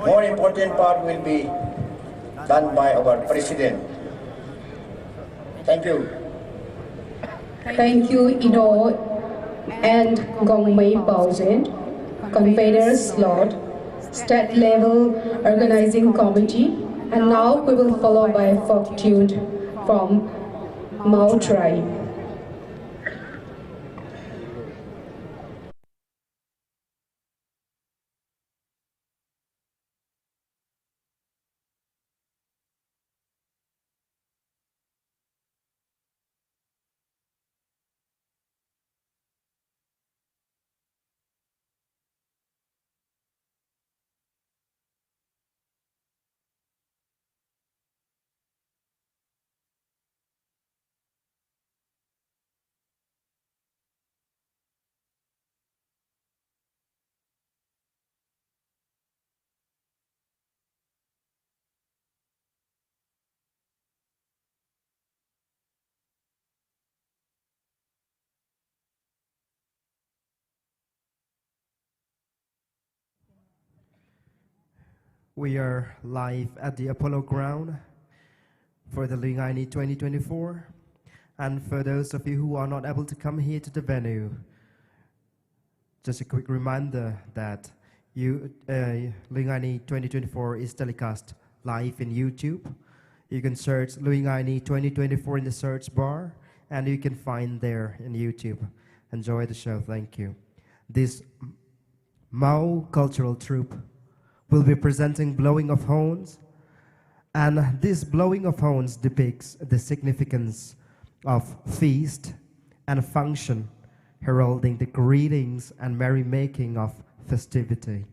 more important part will be done by our President. Thank you. Thank you, Ino and Gongmei Baozen, Conveners Lord, State Level Organizing Committee, and now we will follow by a folk tune from Mao Tribe. We are live at the Apollo ground for the Lui-Ngai-Ni 2024. And for those of you who are not able to come here to the venue, just a quick reminder that Lui-Ngai-Ni 2024 is telecast live in YouTube. You can search Lui-Ngai-Ni 2024 in the search bar, and you can find there in YouTube. Enjoy the show. Thank you. This Mao cultural troupe will be presenting blowing of horns, and this blowing of horns depicts the significance of feast and function, heralding the greetings and merrymaking of festivity.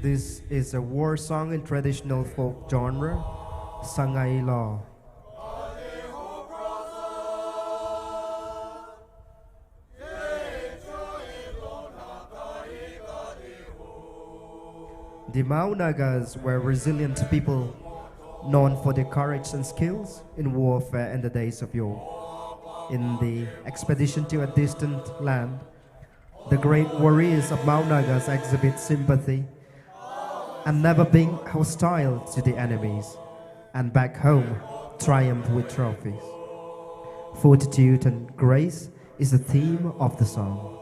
This is a war song in traditional folk genre, Sangai Law. The Mao Nagas were resilient people known for their courage and skills in warfare in the days of yore. In the expedition to a distant land, the great warriors of Mao Nagas exhibit sympathy and never being hostile to the enemies, and back home triumph with trophies. Fortitude and grace is the theme of the song.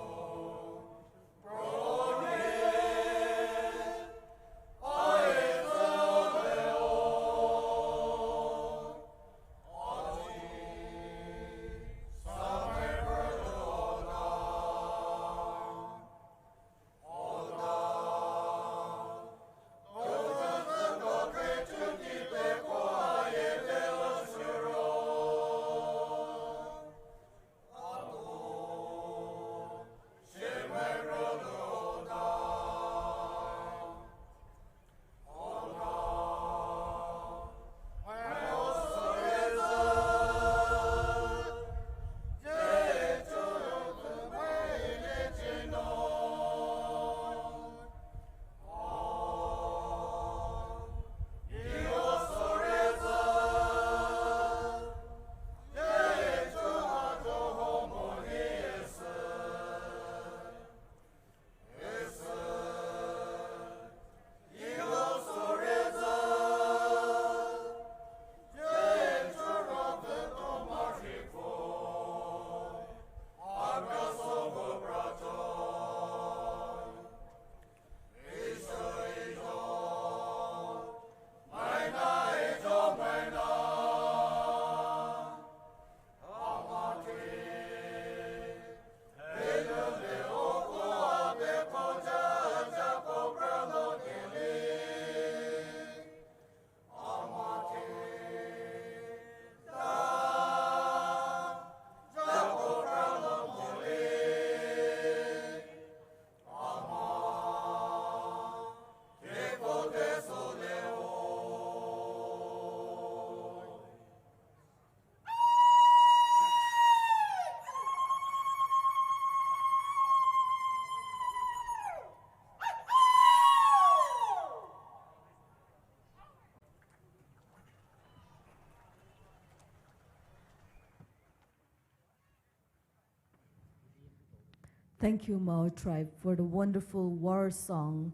Thank you, Mao tribe, for the wonderful war song.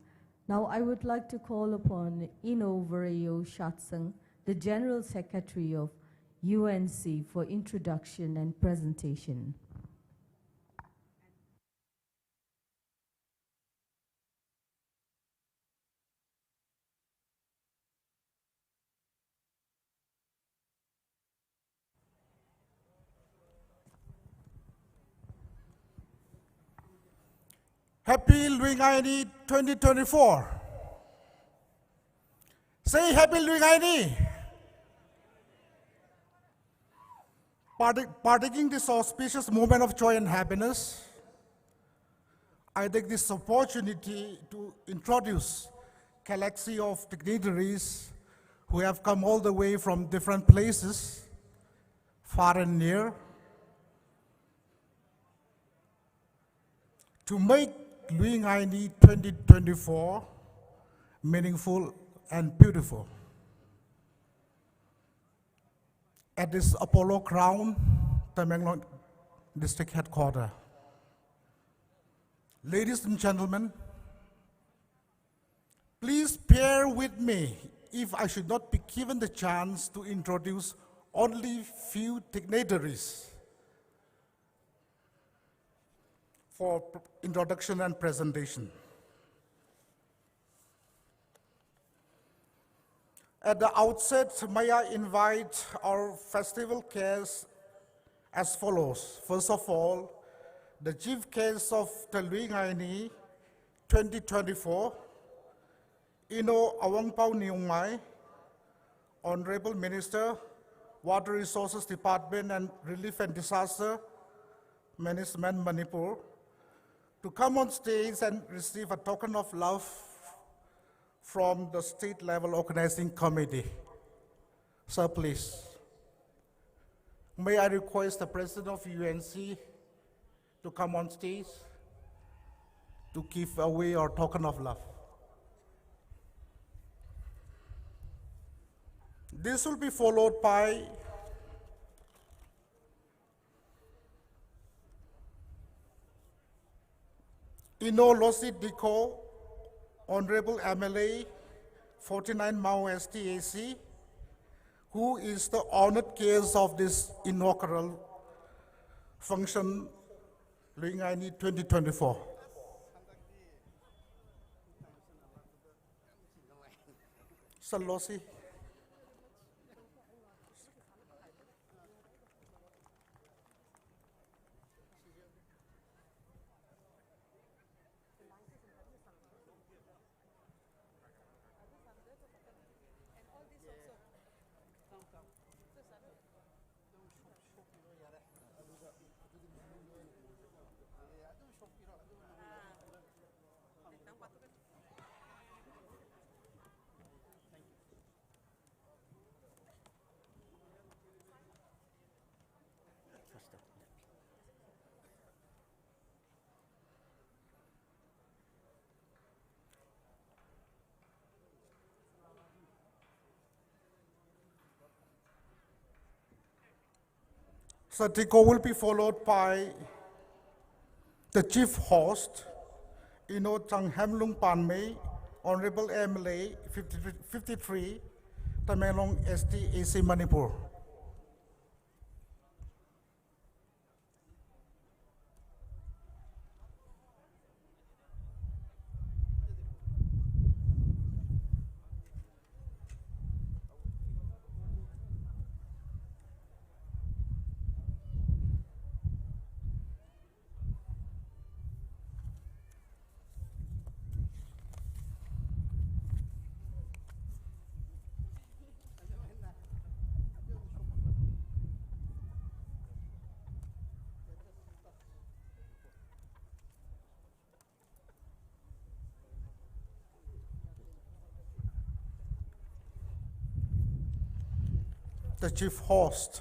Now I would like to call upon Inaugural Shatsang, the General Secretary of UNC, for introduction and presentation. Happy Lui-Ngai-Ni 2024. Say Happy Lui-Ngai-Ni. Partaking this auspicious moment of joy and happiness, I take this opportunity to introduce a galaxy of dignitaries who have come all the way from different places, far and near, to make Lui-Ngai-Ni 2024 meaningful and beautiful. At this Apollo Crown, Tamenglong District Headquarters. Ladies and gentlemen, please bear with me if I should not be given the chance to introduce only few dignitaries for introduction and presentation. At the outset, may I invite our festival guests as follows. First of all, the chief guest of the Lui-Ngai-Ni 2024, Lui-Ngai-Ni, Honorable Minister, Water Resources Department and Relief and Disaster Management, Manipur, to come on stage and receive a token of love from the state level organizing committee. Sir, please. May I request the president of UNC to come on stage to give away our token of love. This will be followed by Diko, Honorable MLA 49 Mao STAC, who is the honored guest of this inaugural function, Lui-Ngai-Ni 2024. Sir Lossi. Satiko will be followed by the chief host, Tamenglong Panmei, Honorable MLA 53, Tamenglong STAC Manipur. The chief host.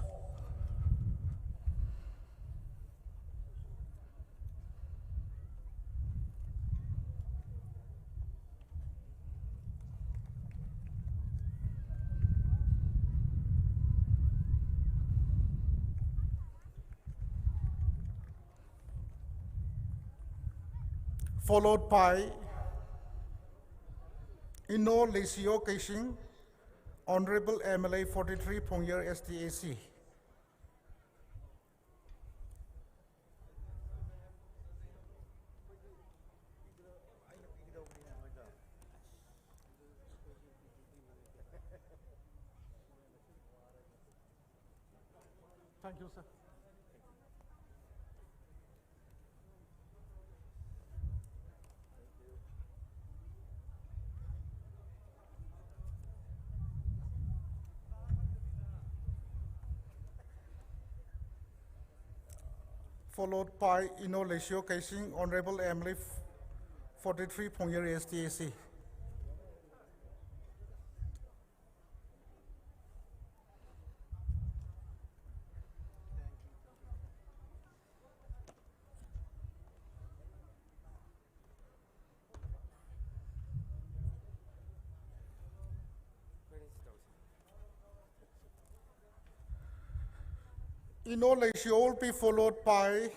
followed by Ino Lesio Keishing, Honorable MLA 43 Pongyer STAC. Thank you, sir. Followed by Ino Lesio Keishing, Honorable MLA 43 Pongyer STAC. Ino Lesio will be followed by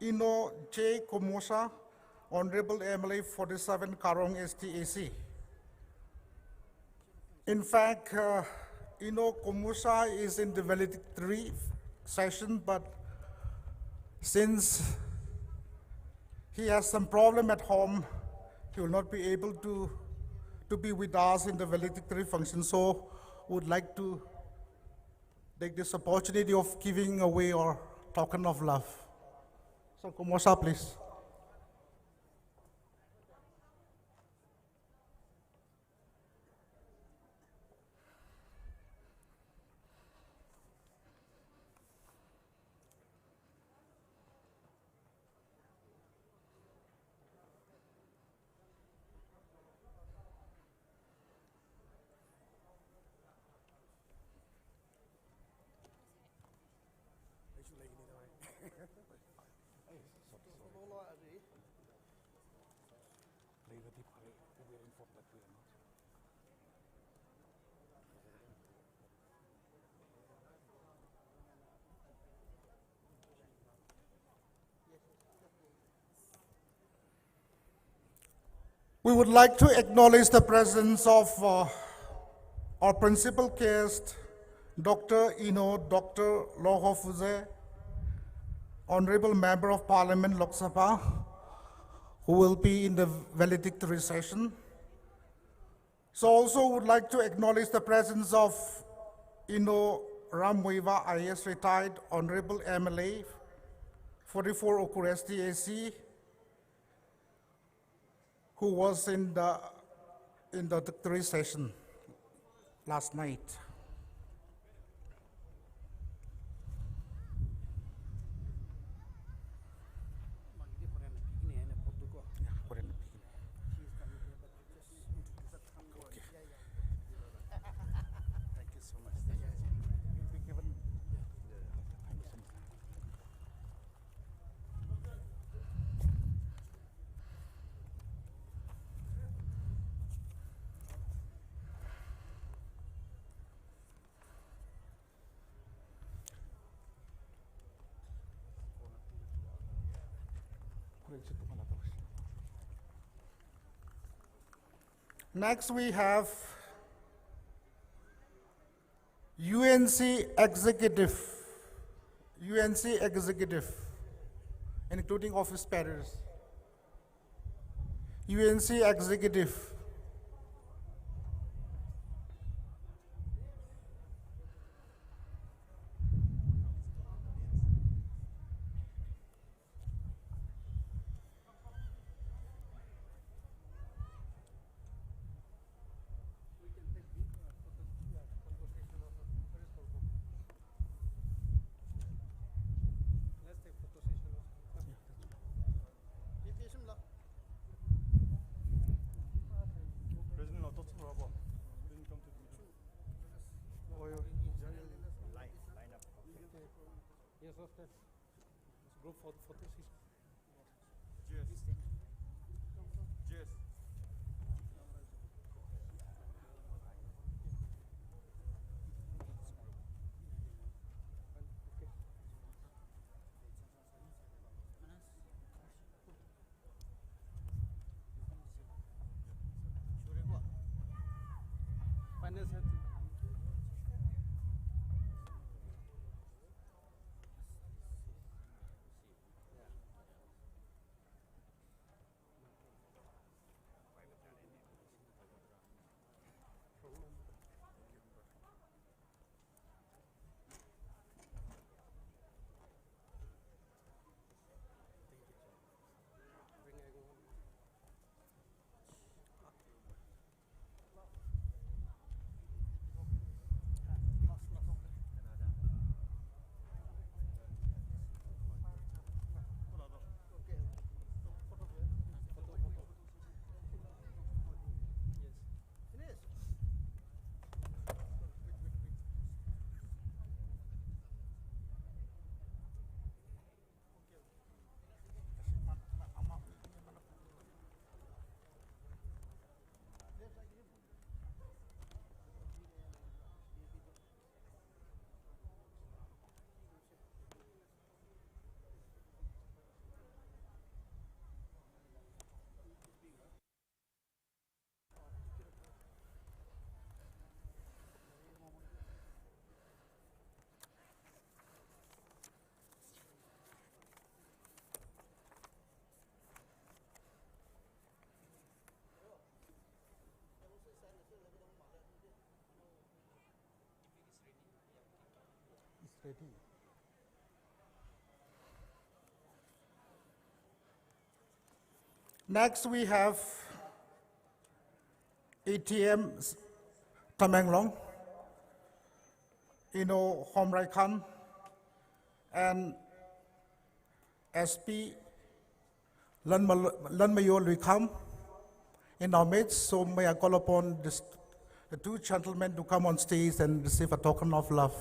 Ino J. Komosa, Honorable MLA 47 Karong STAC. In fact, Ino Komosa is in the valedictory session, but since he has some problem at home, he will not be able to be with us in the valedictory function, so would like to take this opportunity of giving away our token of love. So Komosa, please. We would like to acknowledge the presence of our principal guest, Dr. Dr. Loho Fuze, Honorable Member of Parliament, Lok Sabha, who will be in the valedictory session. So also would like to acknowledge the presence of Ramwiva IS retired Honorable MLA 44 Okur STAC, who was in the valedictory session last night. Next we have UNC Executive, including office bearers. UNC Executive. Go for the photos. Cheers. Cheers. Next, we have ATM Tamenglong, Inaugural, and SP Lui-Ngai-Ni in our midst. So may I call upon the two gentlemen to come on stage and receive a token of love.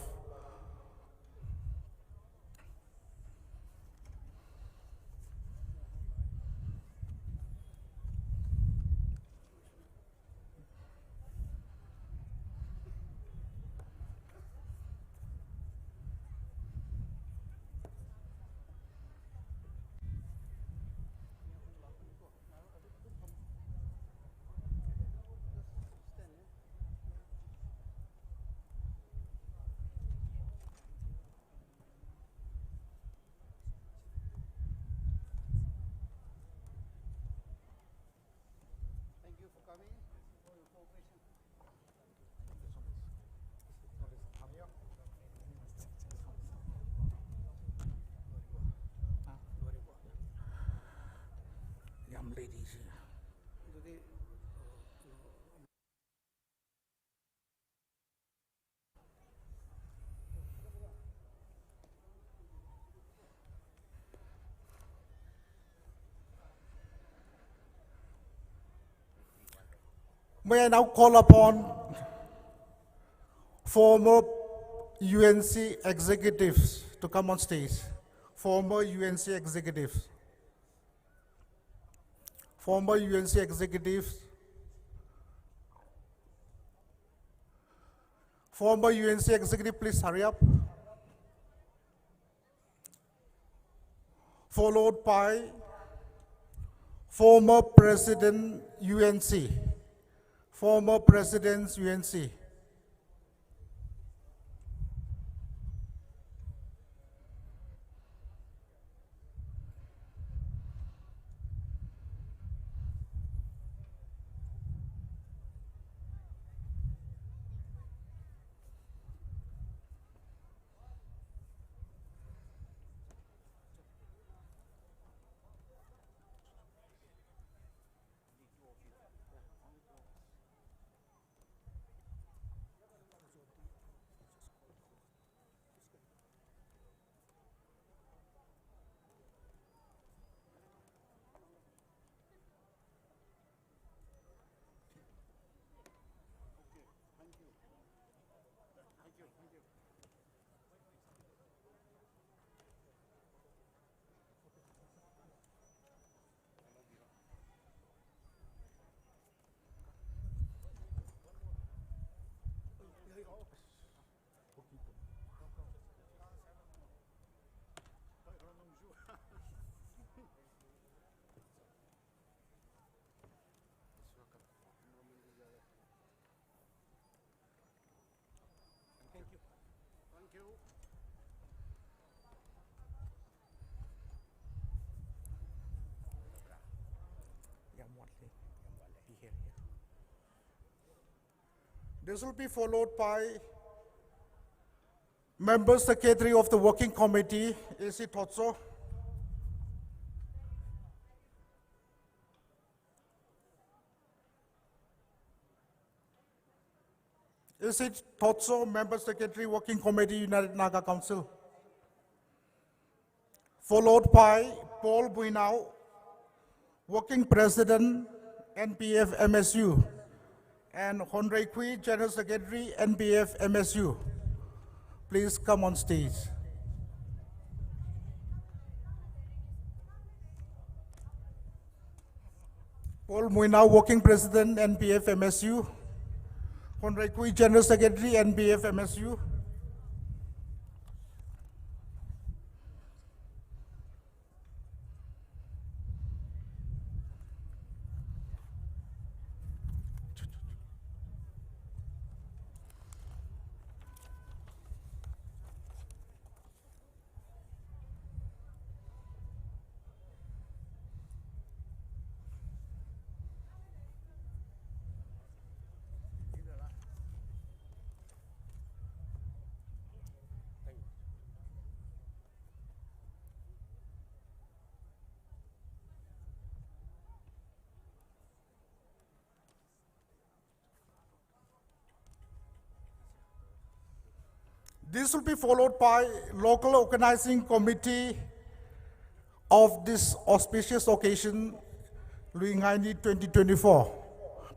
Young ladies here. May I now call upon former UNC executives to come on stage. Former UNC executives. Former UNC executives. Former UNC executive, please hurry up. Followed by former President UNC. Former President UNC. This will be followed by Member Secretary of the Working Committee, AC Totso. AC Totso, Member Secretary, Working Committee, United Naga Council. Followed by Paul Buinao, Working President, NPF MSU, and Honrei Kui, General Secretary, NPF MSU. Please come on stage. Paul Buinao, Working President, NPF MSU. Honrei Kui, General Secretary, NPF MSU. This will be followed by local organizing committee of this auspicious occasion, Lui-Ngai-Ni 2024.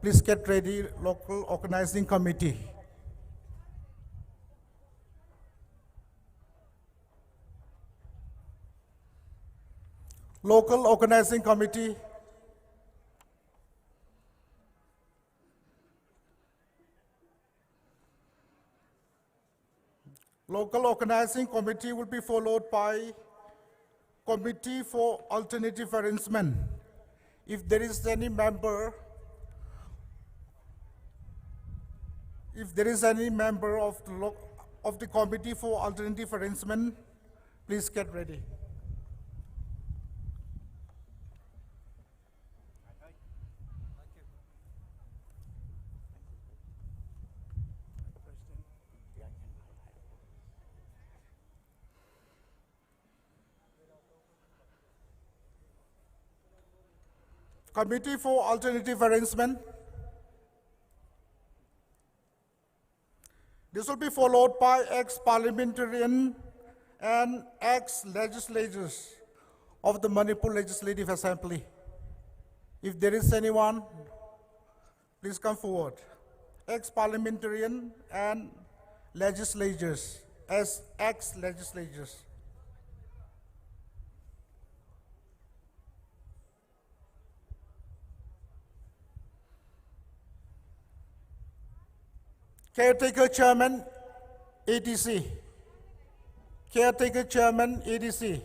Please get ready, local organizing committee. Local organizing committee. Local organizing committee will be followed by committee for alternative arrangement. If there is any member of the committee for alternative arrangement, please get ready. Committee for alternative arrangement. This will be followed by ex-parliamentarian and ex-legislators of the Manipur Legislative Assembly. If there is anyone, please come forward. Ex-parliamentarian and legislators, as ex-legislators. Caretaker Chairman, ADC. Caretaker Chairman, ADC,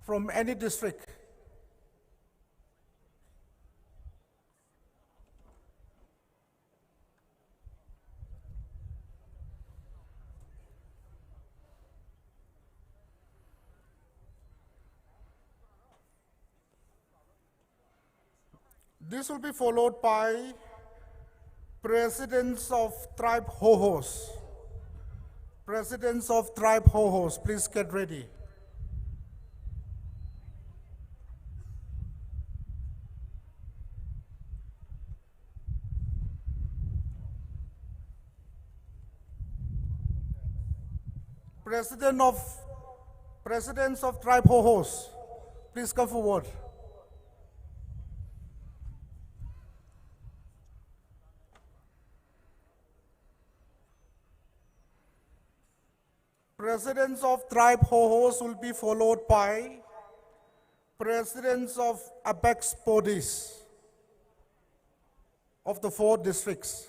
from any district. This will be followed by presidents of tribe Ho-Hos. Presidents of tribe Ho-Hos, please get ready. Presidents of tribe Ho-Hos, please come forward. Presidents of tribe Ho-Hos will be followed by presidents of apex bodies of the 4 districts.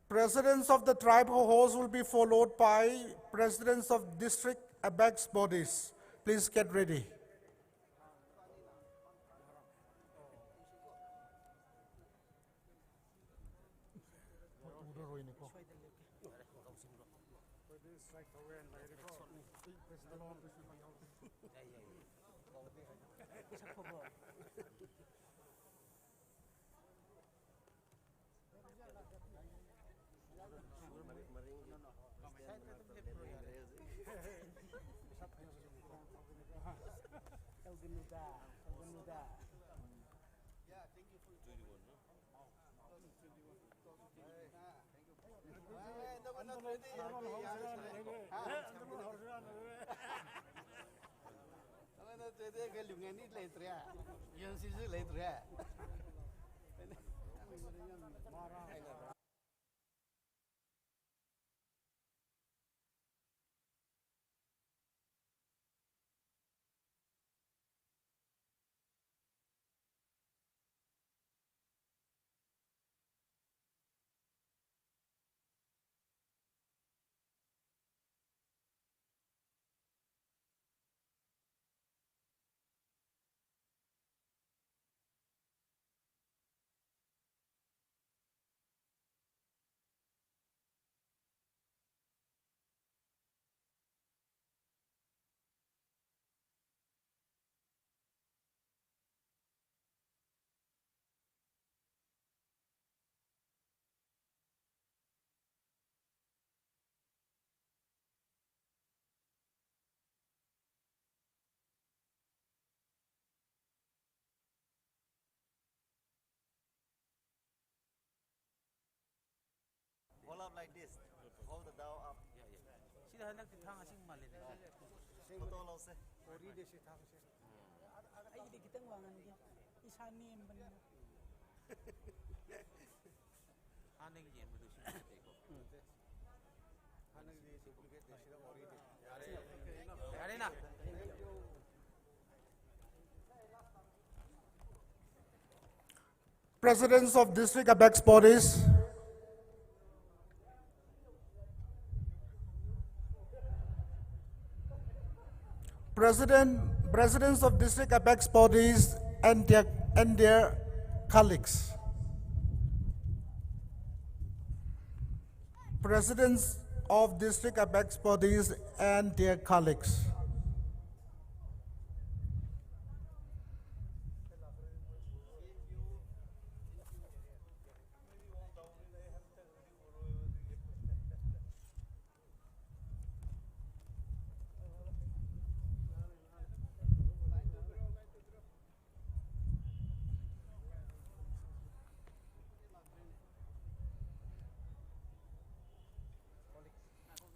Presidents of the tribe Ho-Hos will be followed by presidents of district apex bodies. Please get ready. Presidents of district apex bodies, presidents of district apex bodies and their colleagues. Presidents of district apex bodies and their colleagues.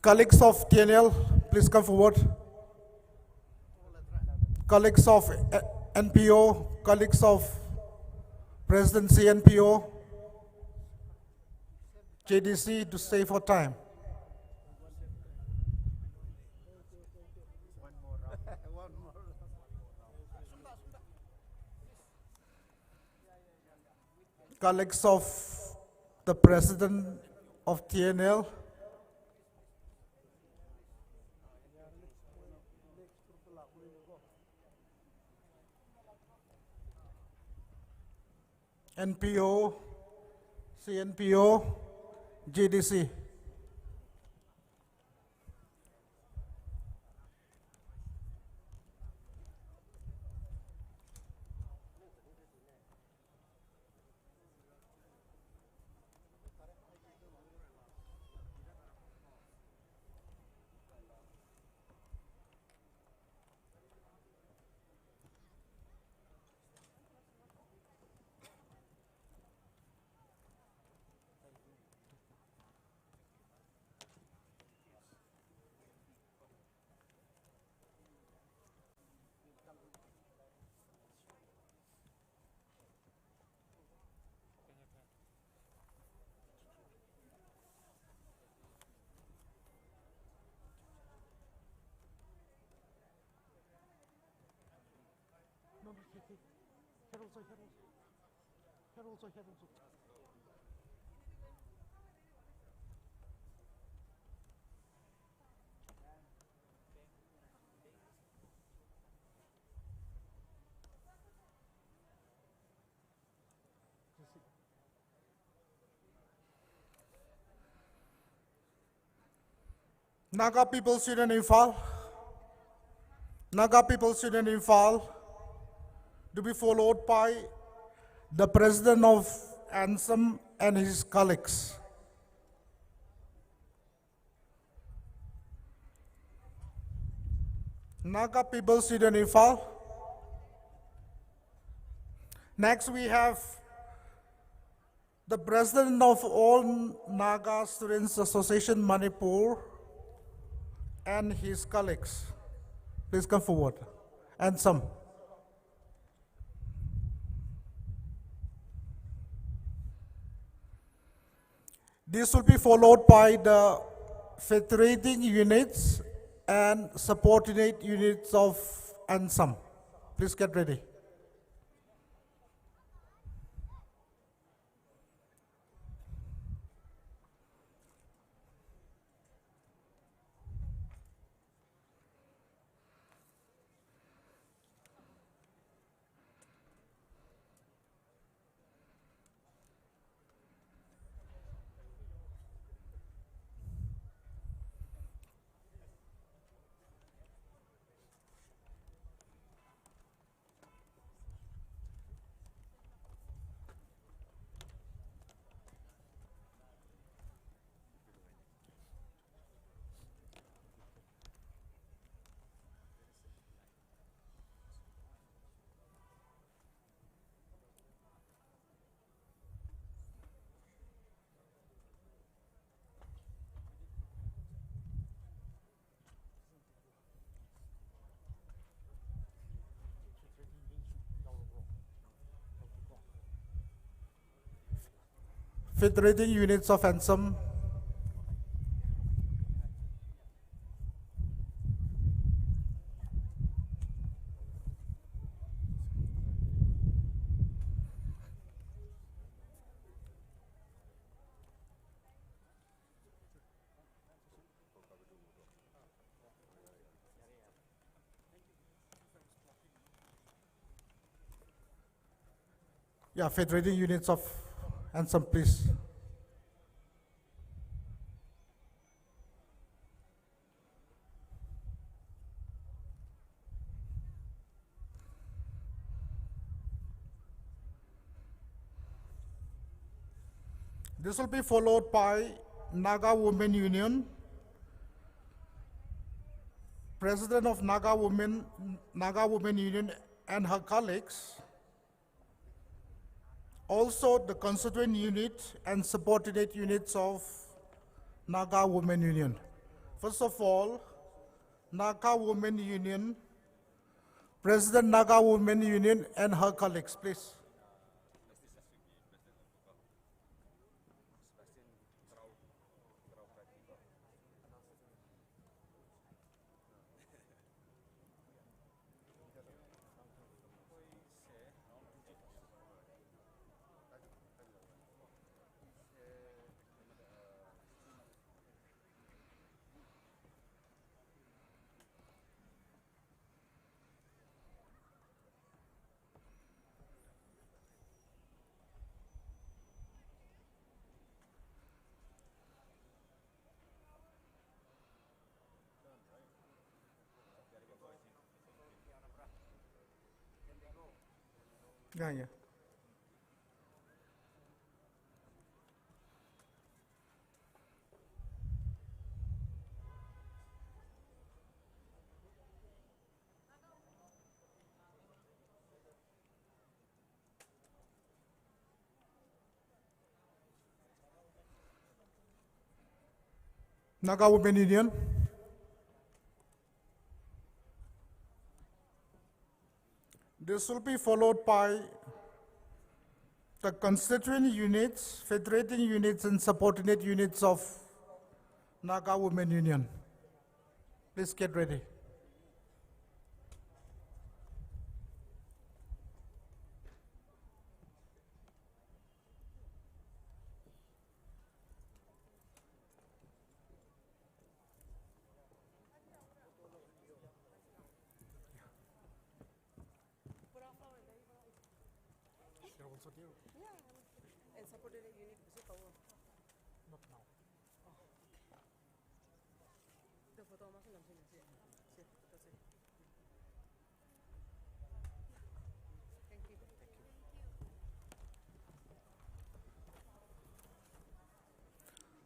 Colleagues of TNL, please come forward. Colleagues of NPO, colleagues of Presidency NPO, JDC to stay for time. Colleagues of the President of TNL, NPO, CNPO, GDC. Naga People's Union Imphal, Naga People's Union Imphal, to be followed by the President of ANSEM and his colleagues. Naga People's Union Imphal. Next we have the President of all Naga Students Association Manipur and his colleagues. Please come forward. And some. This will be followed by the federating units and subordinate units of ANSEM. Please get ready. Federating Units of Ansem, yeah, Federating Units of Ansem, please. This will be followed by Naga Women Union. President of Naga Women Union and her colleagues. Also the constituent unit and subordinate units of Naga Women Union. First of all, Naga Women Union, President Naga Women Union and her colleagues, please. Yeah. Naga Women Union. This will be followed by the constituent units, federating units and subordinate units of Naga Women Union. Please get ready.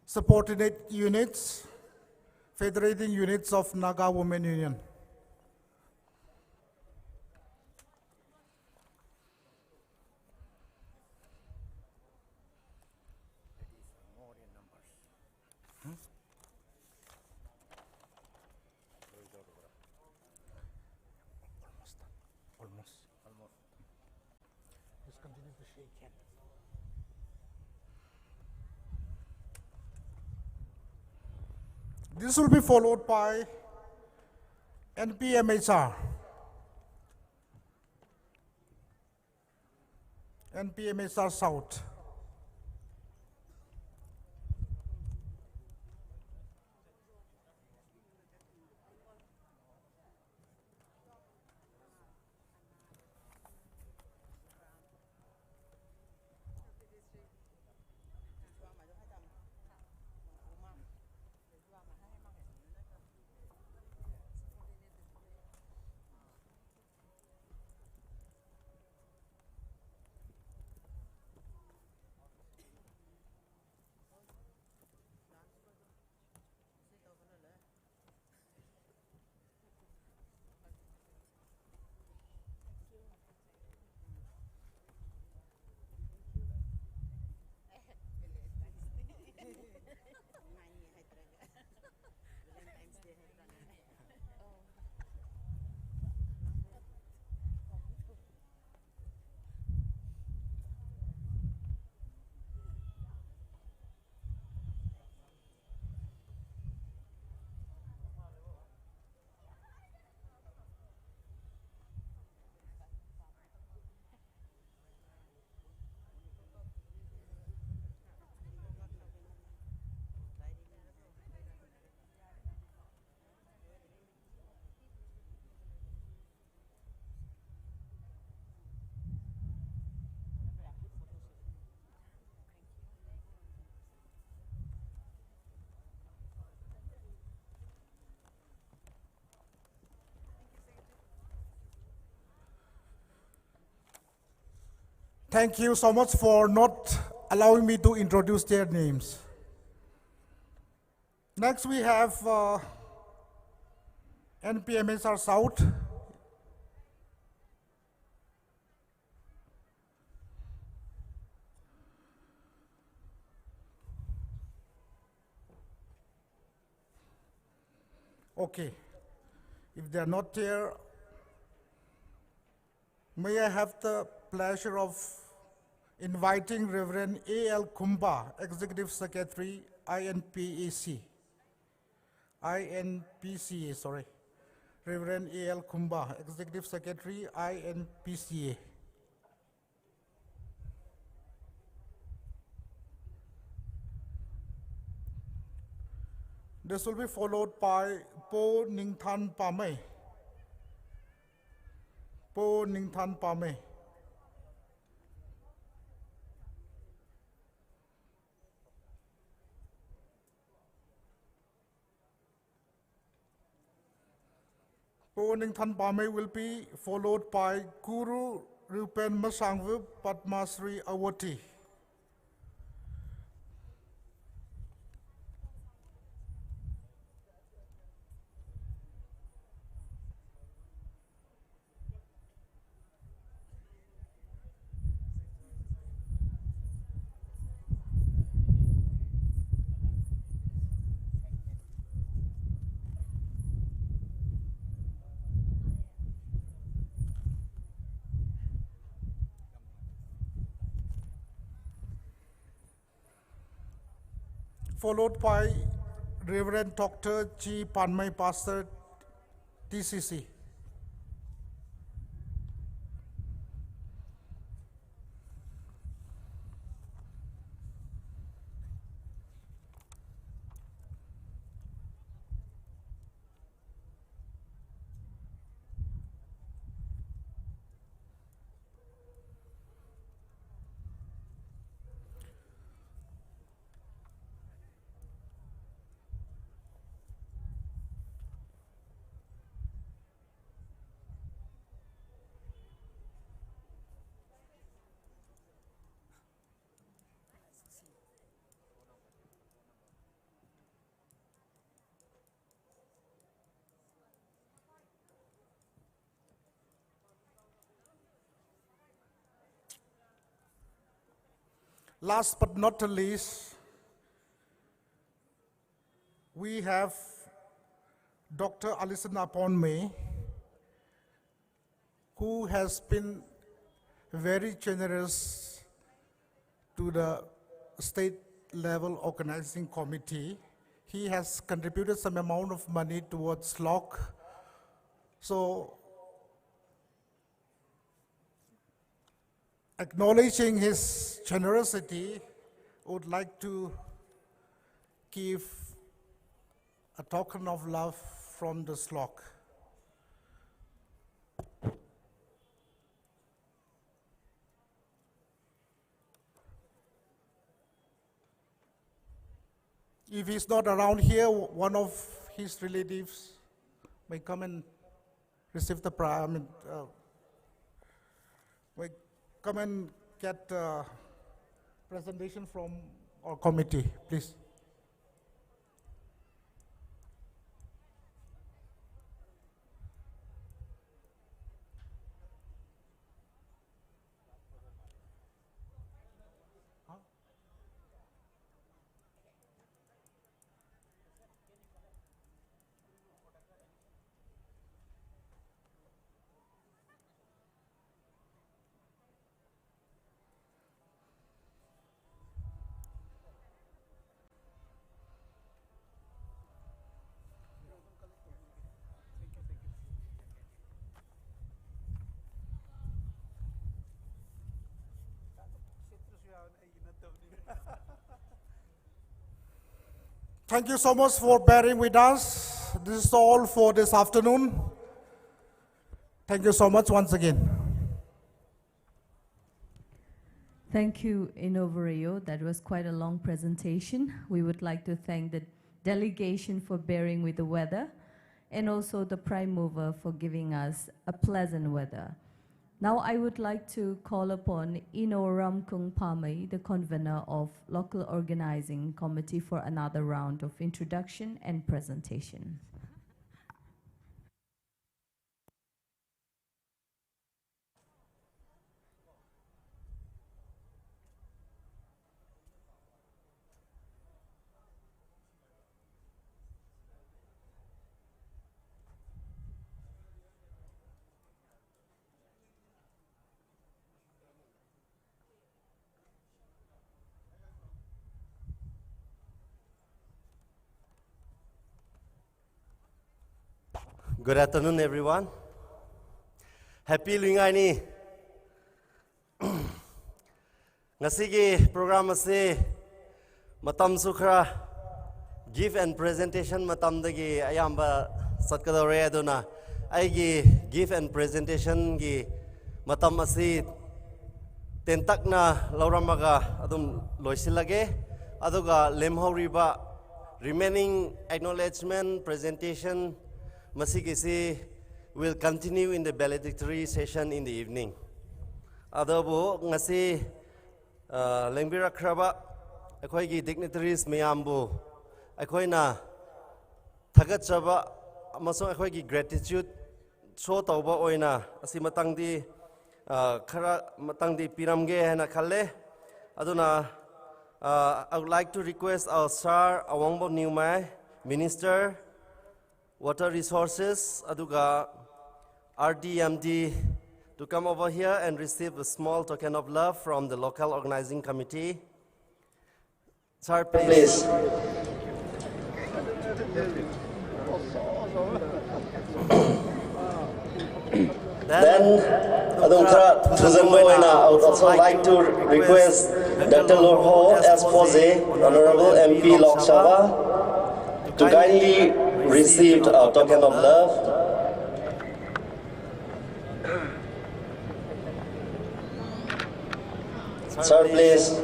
Subordinate units, federating units of Naga Women Union. Almost. Just continue to shake hands. This will be followed by NPMHR. NPMHR South. Thank you so much for not allowing me to introduce their names. Next we have NPMSR South. Okay, if they are not here, may I have the pleasure of inviting Reverend A.L. Kumba, Executive Secretary, INPCA, sorry. Reverend A.L. Kumba, Executive Secretary, INPCA. This will be followed by Po Ning Than Pame. Po Ning Than Pame. Po Ning Than Pame will be followed by Guru Rupen Masangvu Padmasri Awati. Followed by Reverend Dr. G. Panmay, Pastor, TCC. Last but not the least, we have Dr. Alison Aponme, who has been very generous to the state level organizing committee. He has contributed some amount of money towards LOC. So, acknowledging his generosity, I would like to give a token of love from the SLOC. If he's not around here, one of his relatives may come and receive the prize. May come and get a presentation from our committee, please. Thank you so much for bearing with us. This is all for this afternoon. Thank you so much once again. Thank you, Inaugural. That was quite a long presentation. We would like to thank the delegation for bearing with the weather and also the prime mover for giving us a pleasant weather. Now I would like to call upon Inoram Kung Pamay, the convener of Local Organizing Committee, for another round of introduction and presentation. Good afternoon, everyone. Happy Lui-Ngai-Ni. Ngasigi program ase matam sukra give and presentation matam dagi ayamba satkadore aduna aigi give and presentation gi matam ase tentakna lauramaga adum loisilage aduga lemhoriba remaining acknowledgement presentation Masigisi will continue in the valedictory session in the evening. Adobo ngasi lengbira kraba akhoi gi dignitaries mayambu akhoi na thagat chaba amasong akhoi gi gratitude show tawba oina asi matangdi khara matangdi piramge hena khalle aduna I would like to request our sir Awangbo Niumai Minister Water Resources, Aduga RDMD, to come over here and receive a small token of love from the local organizing committee. Sir, please. Then, I would also like to request Dr. Lurho Espose, Honorable MP Lok Sabha, to kindly receive a token of love. Sir, please.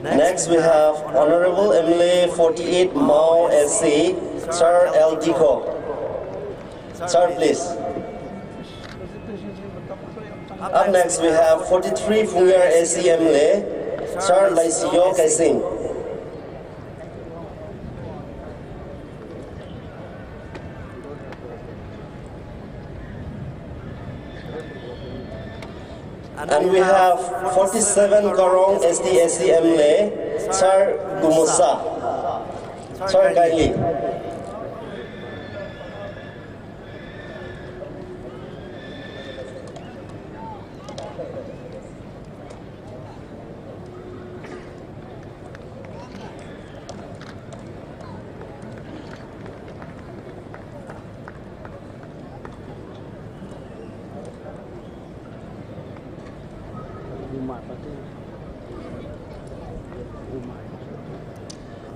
Next we have Honorable MLA 48 Mao SC, Sir L. Diko. Sir, please. Up next we have 43 Fungar SC MLA, Sir Laisiyo Kaising. And we have 47 Karong SDSC MLA, Sir Gumusa. Sir Gaili.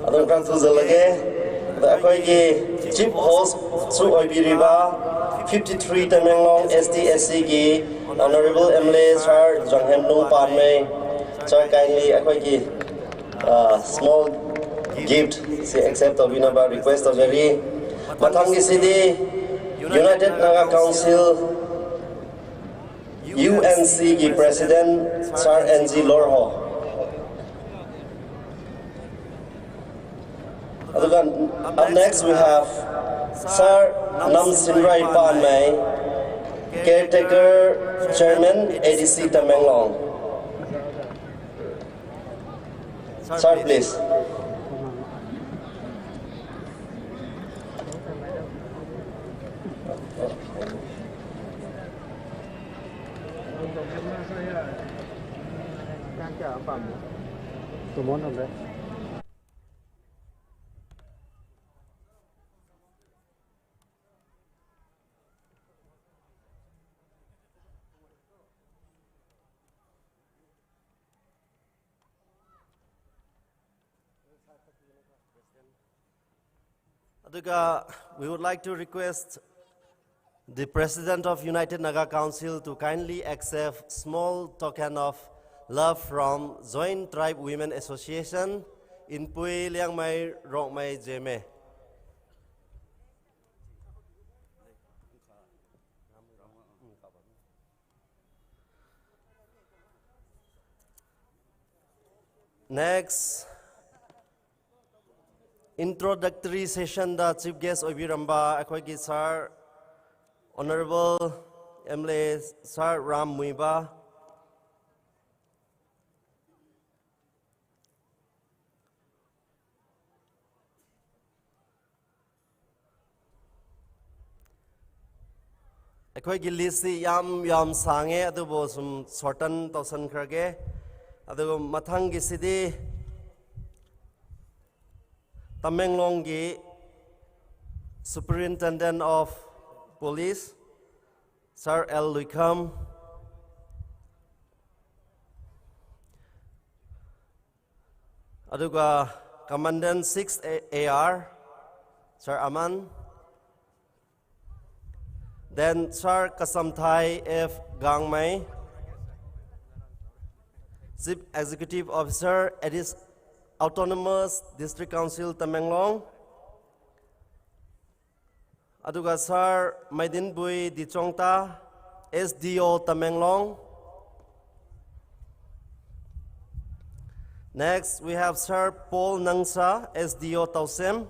Adon kan tuzalage akhoi chief host su oibiriba 53 Tamenglong SDSC gi Honorable MLA Sir Jonghemnung Panmei. Sir, kindly akhoi small gift si accept of inaba request of very mathangi sidi United Naga Council UNC gi President Sir NG Lorho. Up next we have Sir Nam Sinrai Panmei, Caretaker Chairman ADC Tamenglong. Sir, please. Aduga, we would like to request the President of United Naga Council to kindly accept small token of love from Joint Tribe Women Association in Pui Liang Mai Rok Mai Jeme. Next, introductory session da chief guest Obiramba Akwagi Sir Honorable MLA Sir Ram Muiba. Akwagi lisi yam sange adubo sum sortan tausan krage adugo mathang gisidi Tamenglong gi Superintendent of Police Sir L. Luikam, aduga Commandant 6 AR Sir Aman, then Sir Kasamthai F. Gangmai, Chief Executive Officer at his Autonomous District Council Tamenglong, aduga Sir Maidin Bui Dichongta, SDO Tamenglong. Next, we have Sir Paul Nangsa, SDO Tausem.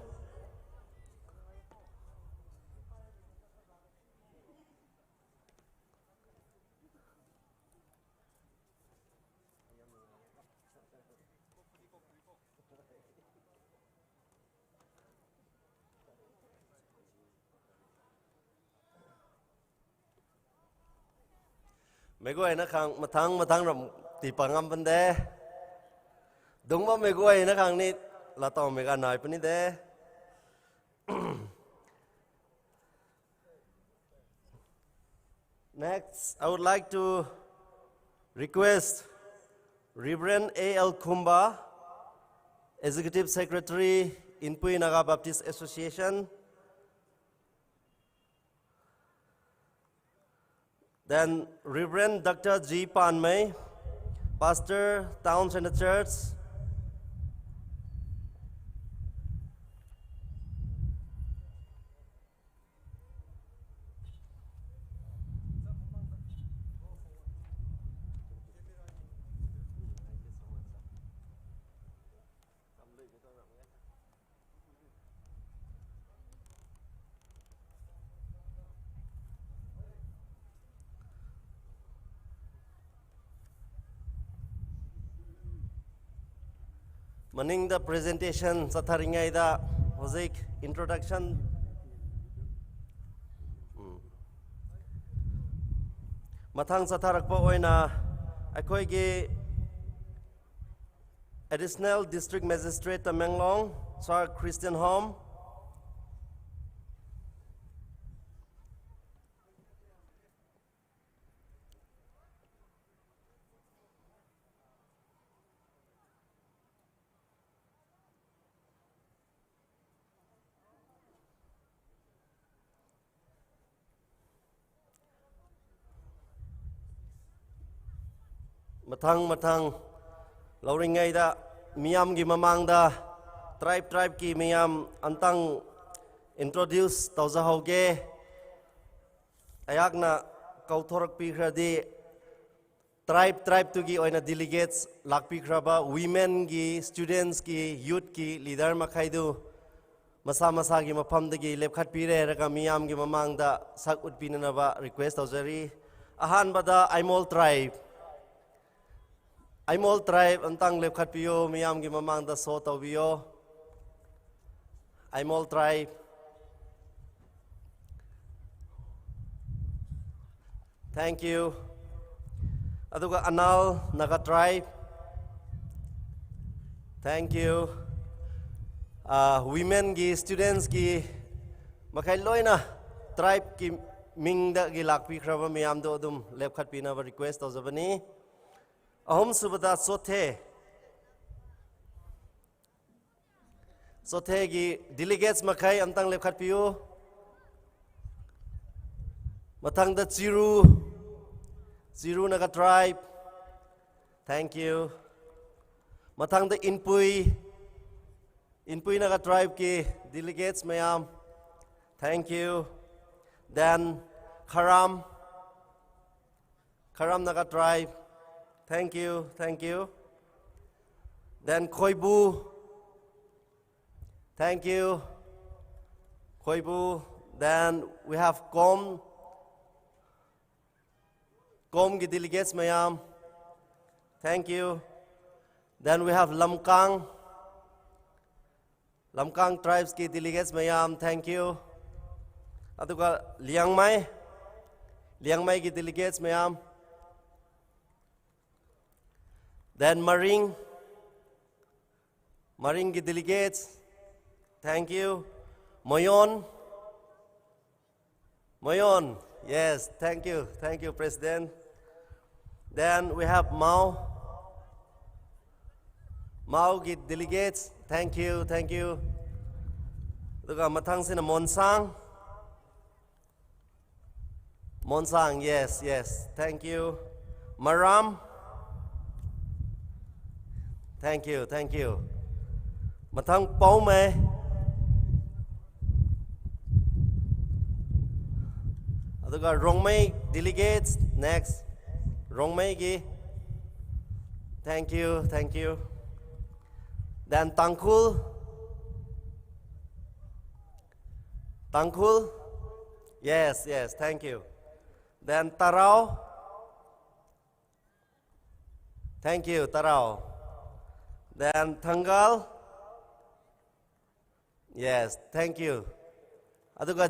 Megoi na khang matang ram ti pangam bande dungma megoi na khang ni la to mega nai pani de. Next, I would like to request Reverend A.L. Kumba, Executive Secretary in Pui Naga Baptist Association. Then Reverend Dr. G. Panmay, Pastor, Town Center Church. Maning the presentation satharingai da hozik introduction mathang satharakpa oina akhoi gi Additional District Magistrate Tamenglong Sir Christian Home, Matang lauringai da miyam gi mamang da tribe ki miyam antang introduce tauza hoge ayakna kauthorak pi khradi tribe tu gi oina delegates lakpi khraba women gi students gi youth ki leader makhaidu masa gi mafam dagi lepkhat pi re raga miyam gi mamang da sak utpinana ba request tauzari ahan bada Imol tribe antang lepkhat piyo miyam gi mamang da so tawbiyo Imol tribe. Thank you. Aduga Anal Naga tribe. Thank you. Women gi students gi makai loina tribe ki mingda gi lakpi khraba miyam do dum lepkhat pina ba request tawjabani. Ahom subada sothe So tegi delegates makai amtang lepkhat piu. Matang da Ziru naga tribe. Thank you. Matang da Inpui naga tribe ki delegates mayam. Thank you. Then Karam naga tribe. Thank you. Then Khoibu. Thank you. Khoibu. Then we have Kom ki delegates mayam. Thank you. Then we have Lamkang tribes ki delegates mayam. Thank you. Aduga Liangmai ki delegates mayam. Then Maring ki delegates. Thank you. Moyon. Yes, thank you, President. Then we have Mao ki delegates. Thank you. Duga matang sina Monsang, yes, thank you. Maram. Thank you. Matang Paume. Aduga Rongmei delegates. Next. Rongmei gi. Thank you. Then Tangkul. Yes, thank you. Then Tarao. Thank you, Tarao. Then Thangal. Yes, thank you. Aduga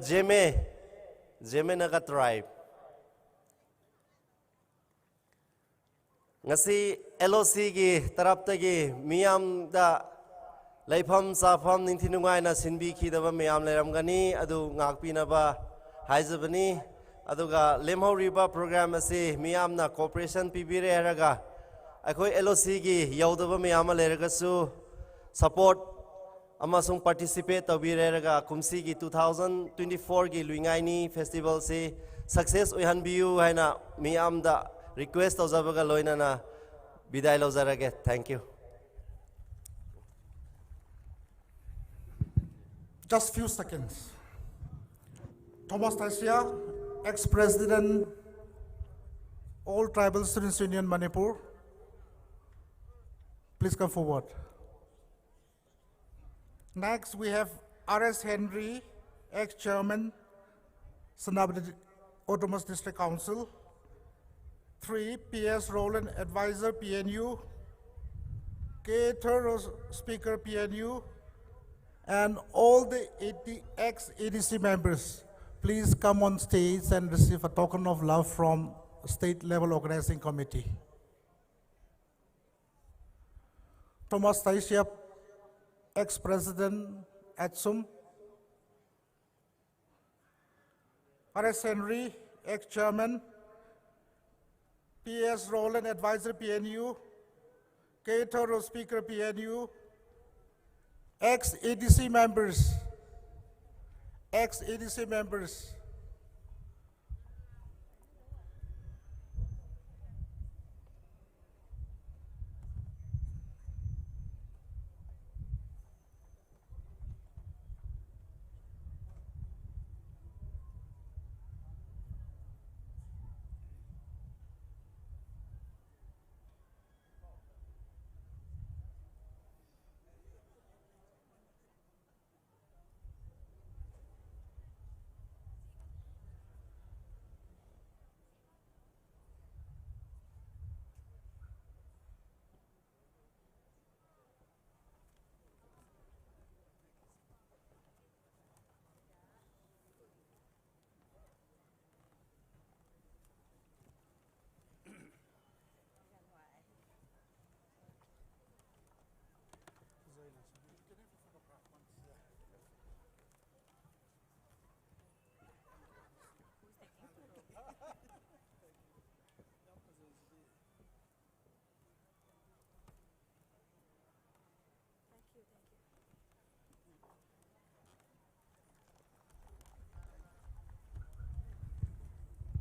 Jeme naga tribe. Ngasi LOC gi taraptagi miyam da laifam safam ningthinungai na sinbi khidaba miyam leramgani adu ngakpinaba haizabani aduga lemhoriba program ase miyam na cooperation pibire haraga akhoi LOC gi yaudaba miyam leragasu support amasung participate tabire haraga kumsi gi 2024 gi Lui-Ngai-Ni festival se success oihanbiu haina miyam da request ozabaga loina na bidai lozarage. Thank you. Just few seconds. Thomas Taisia, ex-president, All Tribal Students Union, Manipur. Please come forward. Next, we have R.S. Henry, ex-chairman, Sanabad Autonomous District Council. 3, P.S. Rowland, advisor, PNU. K. Thuros, speaker, PNU. And all the ex-ADC members, please come on stage and receive a token of love from State Level Organizing Committee. Thomas Taisia, ex-president, ATSUM. R.S. Henry, ex-chairman. P.S. Rowland, advisor, PNU. K. Toro, speaker, PNU. Ex-ADC members.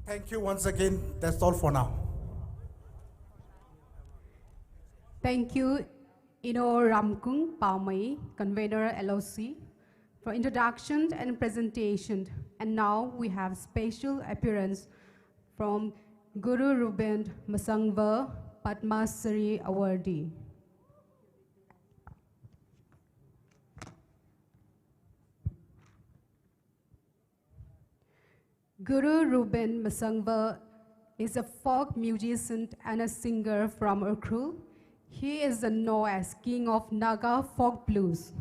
Thank you once again. That's all for now. Thank you, Ramkung Paumai, convener LOC, for introduction and presentation. And now we have special appearance from Guru Ruben Masangva, Padma Shri awardee. Guru Ruben Masangva is a folk musician and a singer from Urkul. He is known as King of Naga folk blues,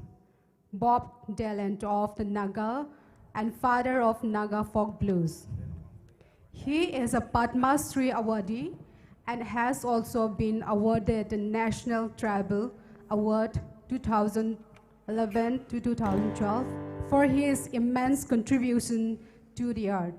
Bob Dylan of the Naga, and father of Naga folk blues. He is a Padma Shri awardee and has also been awarded the National Tribal Award 2011 to 2012 for his immense contribution to the art.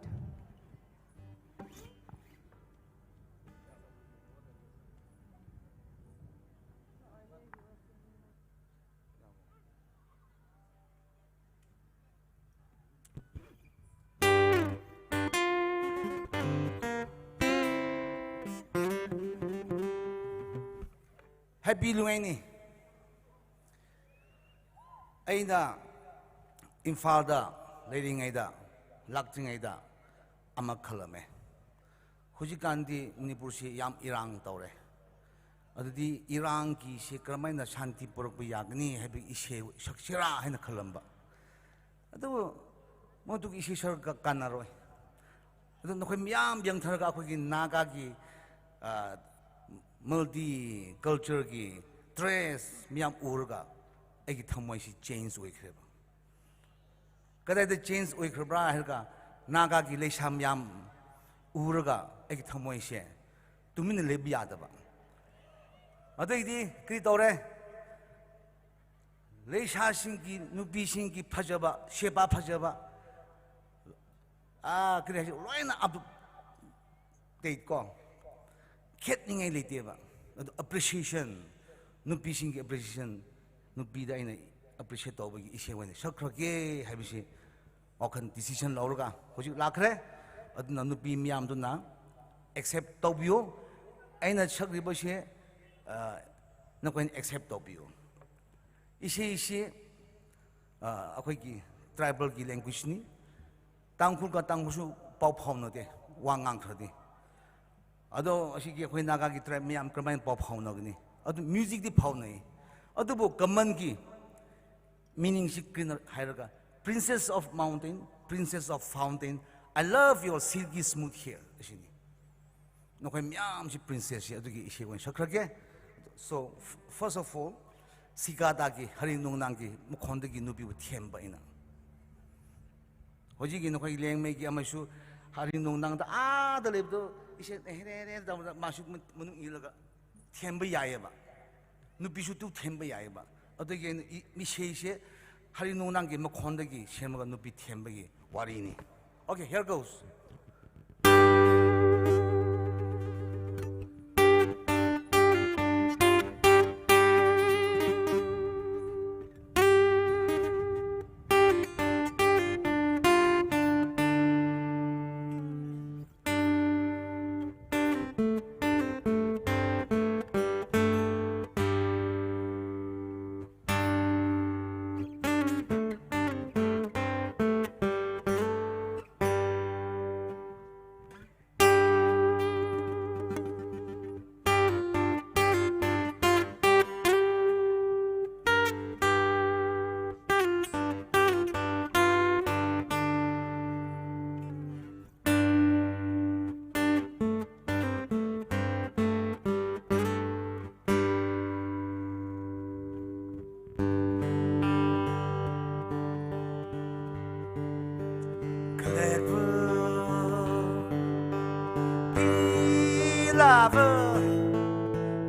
Happy Lui-Ngai-Ni. Aina Infalda, Lui-Ngai-Da, Lakting-Aida, Amakalame. Hujikandi Nipushi Yam Irang Tore. Adi Irang ki Shekramana Shanti Purpuyagni, happy Ishe Shakshira and Kalamba. Ado Motu Ishishar Kanaroi. I don't know when Yam Young Targaki Nagagi. Multi-culture ki dress miyam urga egi thamoi si change oikreba kada de change oikrebra herga naga ki leisha miyam urga egi thamoi se tumin lebi yadaba adai di kri tore leisha sing ki nubi sing ki phajaba sheba phajaba kri loina ab date ko Ketting a appreciation, no piecing appreciation, no be the appreciate over issue when the Shakrake, have you or can decision Laura, would you lacre? No be miam do now, except Tobio, and a Shakri Boshe, no can accept Tobio. Ishi, a quick tribal language ni, Tankuka Tangusu, Pop Honote, one uncle. Although she gave Naga tribe me, I'm crying pop honogni. Other music the pony. Other book, Kamangi, meaning she cleaner hierarchy. Princess of mountain, princess of fountain. I love your silky smooth hair. No, I'm she princess. She went Shakrake. So, first of all, Sikadaki, Harinunangi, Mukondagi Nubi with Temba in. Hojigi no Lang make Yamashu, Harinunang, the label. He said, Mashuk Ilaga, Temba Yayaba. Nubishu to Temba Yayaba. Again, Mishe, Harinunangi, Makondagi, Shemaga Nubi Tembagi, Warini. Okay, here goes.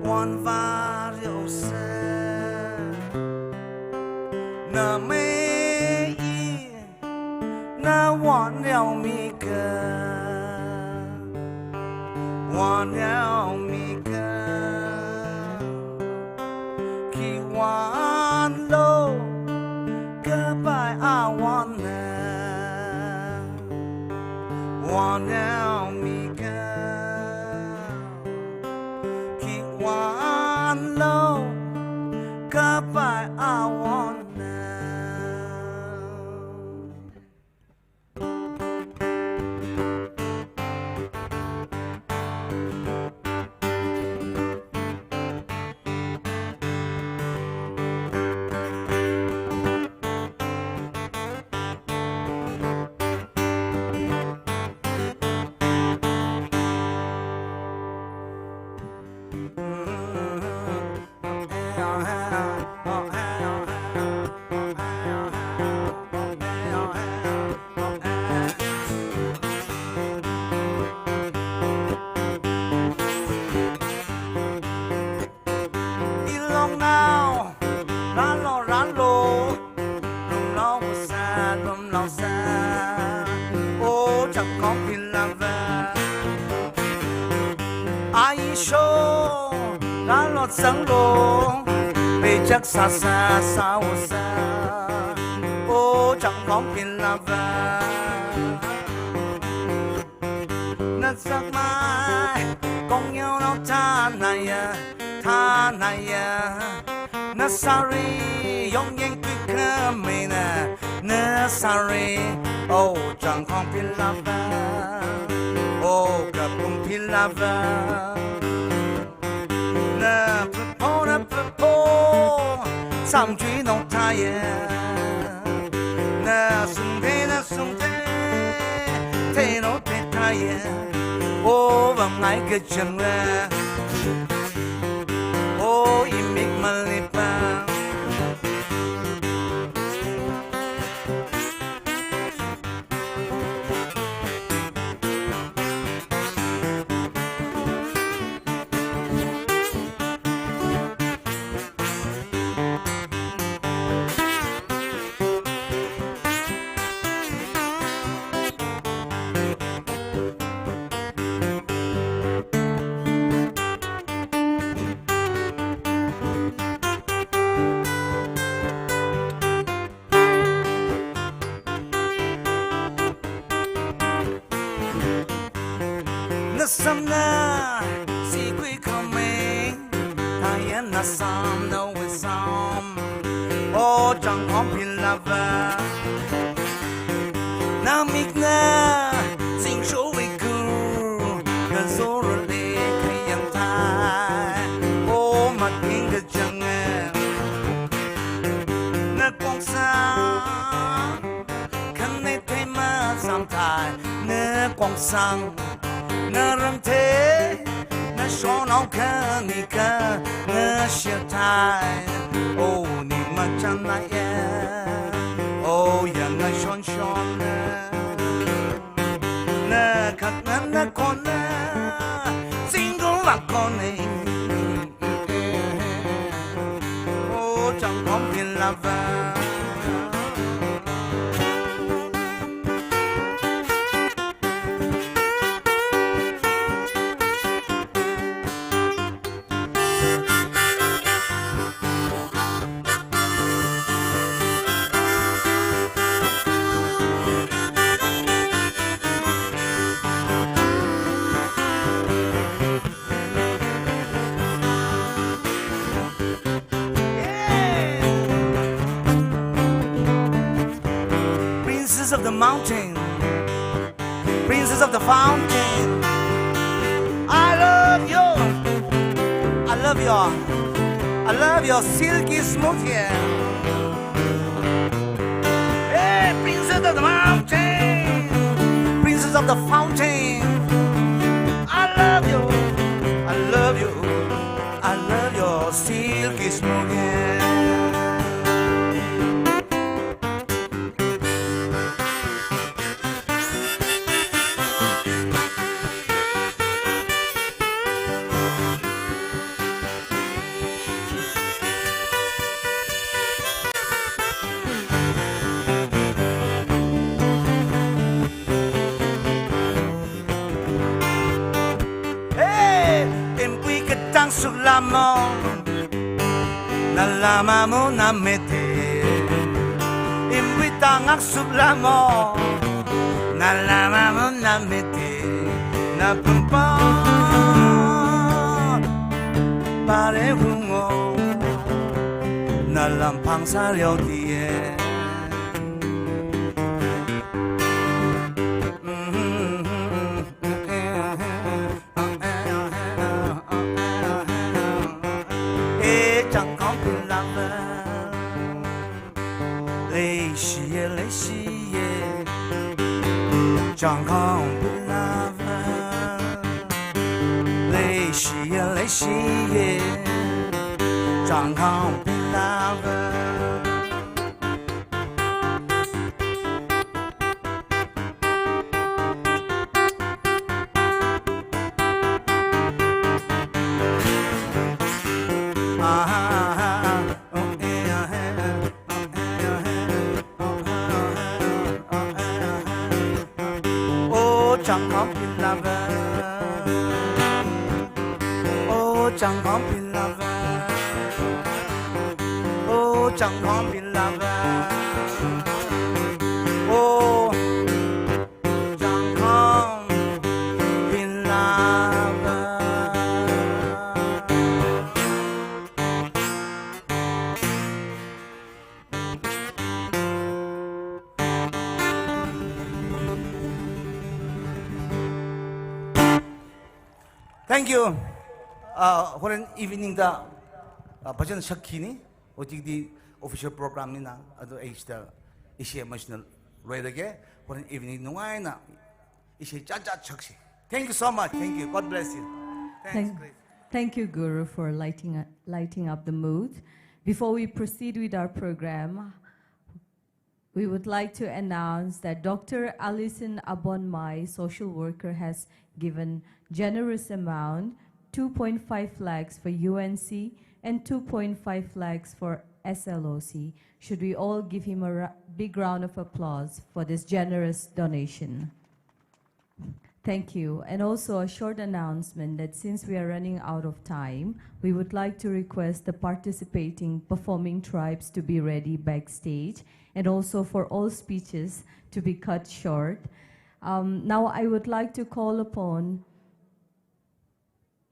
One vario se na me na one now me one now me ki one low goodbye I want now one now me show la lót sáng lô bây chắc xa xa sao xa ô chẳng có phiền là và nó giấc mai con nhau nó tha này nó sorry giống như cứ khờ mình nó sorry ô chẳng có phiền là và ô gặp không phiền là và na po sam truy nông thái na sung thế nó thế thái ô và ngay cái chân ra ô im miệng mà lip Samna see we coming Tayan na sam no with some oh chẳng có phiền là và na mik na sing show we cool cái số rồi đi cái yang thai oh mặt kinh cái chân na quang sang khăn này thấy mà sam thai na quang sang na răng thế na số nó khá ni cả na chia tay ô ni mà chẳng lại ô ya na son son na khát na con na single và con này ô chẳng có phiền là và of the mountain, princess of the fountain. I love you, I love you, I love your silky smooth hair. Hey, princess of the mountain, princess of the fountain. I love you, I love you, I love your silky smooth hair. Sull'amo nell'amamo na mete invitang sull'amo nell'amamo na mete na pumpa pare hungo nell'ampang sario die chẳng không biết là lấy xì chẳng không biết là chẳng có biết là chẳng hóm pin lava ô chẳng hóm pin lava ô chẳng hóm pin lava. Thank you. Horen evening da bajan shakkini ojigdi official program ni na ado age isi emotional roidage horen evening nungai na isi chacha chakshi. Thank you so much. Thank you. God bless you. Thanks. Great. Thank you, Guru, for lighting up the mood. Before we proceed with our program, we would like to announce that Dr. Alison Abonmai, social worker, has given generous amount, 2.5 lakhs for UNC and 2.5 lakhs for SLOC. Should we all give him a big round of applause for this generous donation? Thank you. And also a short announcement that since we are running out of time, we would like to request the participating performing tribes to be ready backstage, and also for all speeches to be cut short. Now I would like to call upon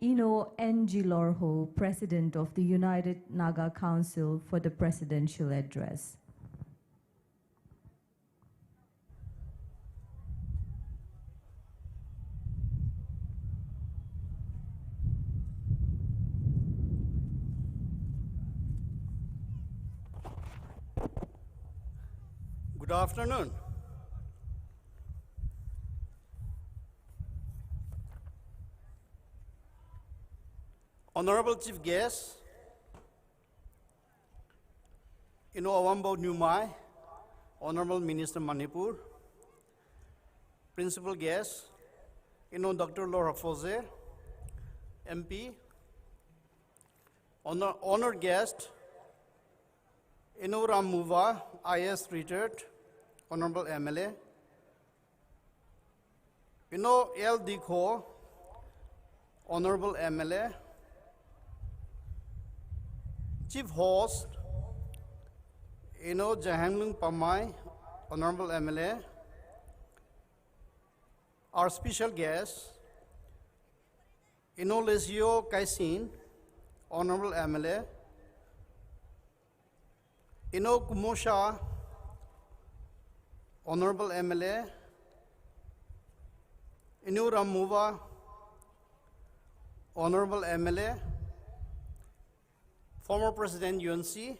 Inaugural Lorho, President of the United Naga Council, for the presidential address. Good afternoon. Honorable Chief Guest, Awambo Nyumai, Honorable Minister Manipur, Principal Guest, Dr. Laura Foze, MP, Honored Guest, Ramuva, IS retired, Honorable MLA, El Dikho, Honorable MLA, Chief Host, Jahanglung Pamai, Honorable MLA, our special guest, Lesio Kaisin, Honorable MLA, Kumosha, Honorable MLA, Ramuva, Honorable MLA, former President UNC,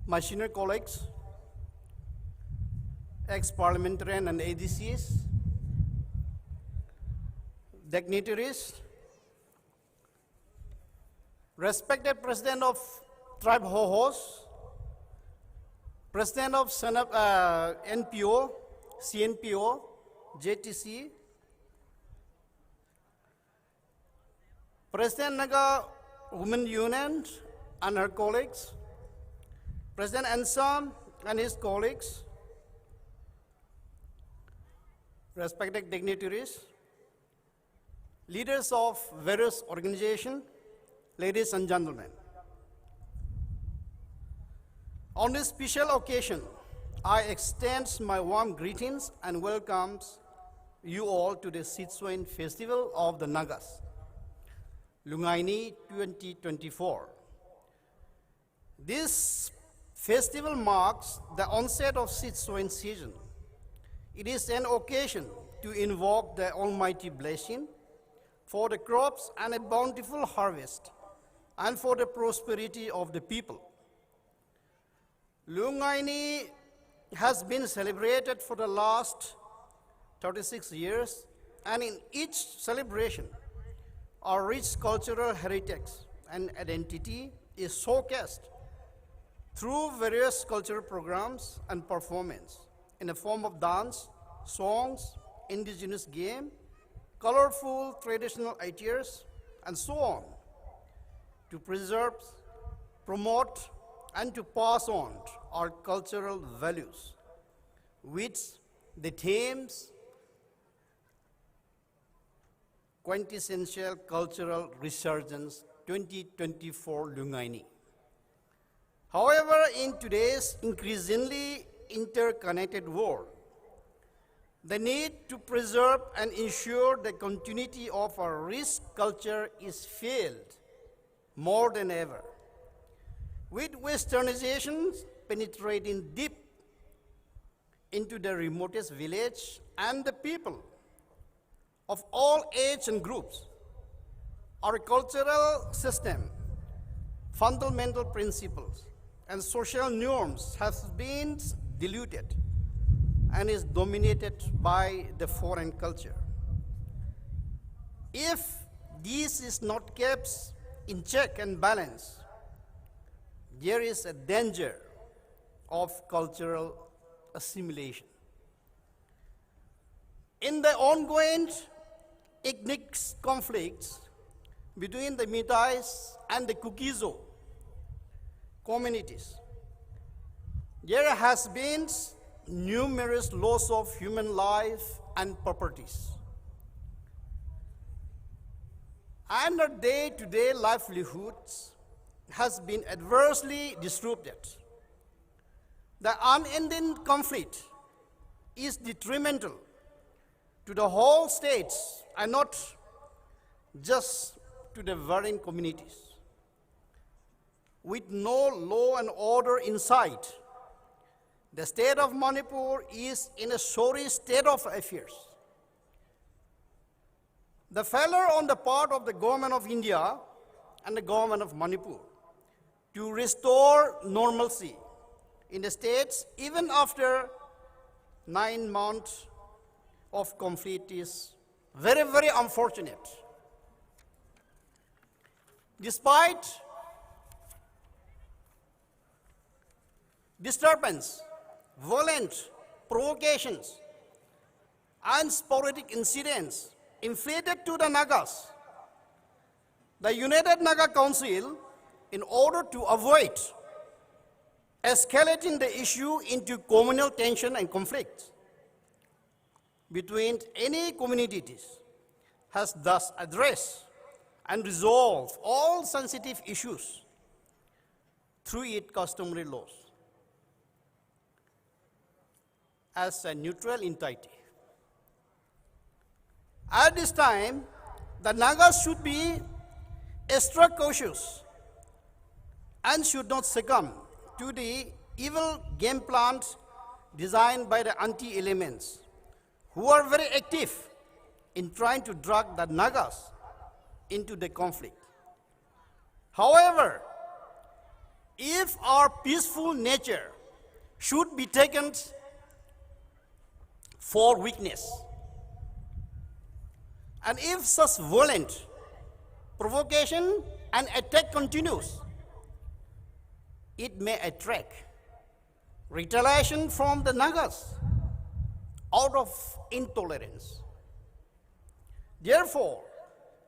my senior colleagues, ex-parliamentarian and ADCs, dignitaries, respected President of Tribe Hohos, President of NPO, CNPO, JTC, President Naga Women Union and her colleagues, President Ansam and his colleagues, respected dignitaries, leaders of various organizations, ladies and gentlemen. On this special occasion, I extend my warm greetings and welcomes you all to the Sitswain Festival of the Nagas, Lui-Ngai-Ni 2024. This festival marks the onset of Sitswain season. It is an occasion to invoke the Almighty blessing for the crops and a bountiful harvest, and for the prosperity of the people. Lui-Ngai-Ni has been celebrated for the last 36 years, and in each celebration, our rich cultural heritage and identity is showcased through various cultural programs and performance in the form of dance, songs, indigenous game, colorful traditional ideas, and so on, to preserve, promote, and to pass on our cultural values, which the themes Quintessential Cultural Resurgence 2024 Lui-Ngai-Ni. However, in today's increasingly interconnected world, the need to preserve and ensure the continuity of our rich culture is felt more than ever. With westernization penetrating deep into the remotest village and the people of all age and groups, our cultural system, fundamental principles, and social norms have been diluted and is dominated by the foreign culture. If this is not kept in check and balance, there is a danger of cultural assimilation. In the ongoing ethnic conflicts between the Meiteis and the Kukizo communities, there has been numerous loss of human life and properties. And their day-to-day livelihoods has been adversely disrupted. The unending conflict is detrimental to the whole states and not just to the varying communities. With no law and order in sight, the state of Manipur is in a sorry state of affairs. The failure on the part of the government of India and the government of Manipur to restore normalcy in the states even after 9 months of conflict is very, very unfortunate. Despite disturbance, violent provocations, and sporadic incidents inflicted to the Nagas, the United Naga Council, in order to avoid escalating the issue into communal tension and conflict between any communities, has thus addressed and resolved all sensitive issues through its customary laws as a neutral entity. At this time, the Nagas should be extra cautious and should not succumb to the evil game plans designed by the anti-elements, who are very active in trying to drag the Nagas into the conflict. However, if our peaceful nature should be taken for weakness, and if such violent provocation and attack continues, it may attract retaliation from the Nagas out of intolerance. Therefore,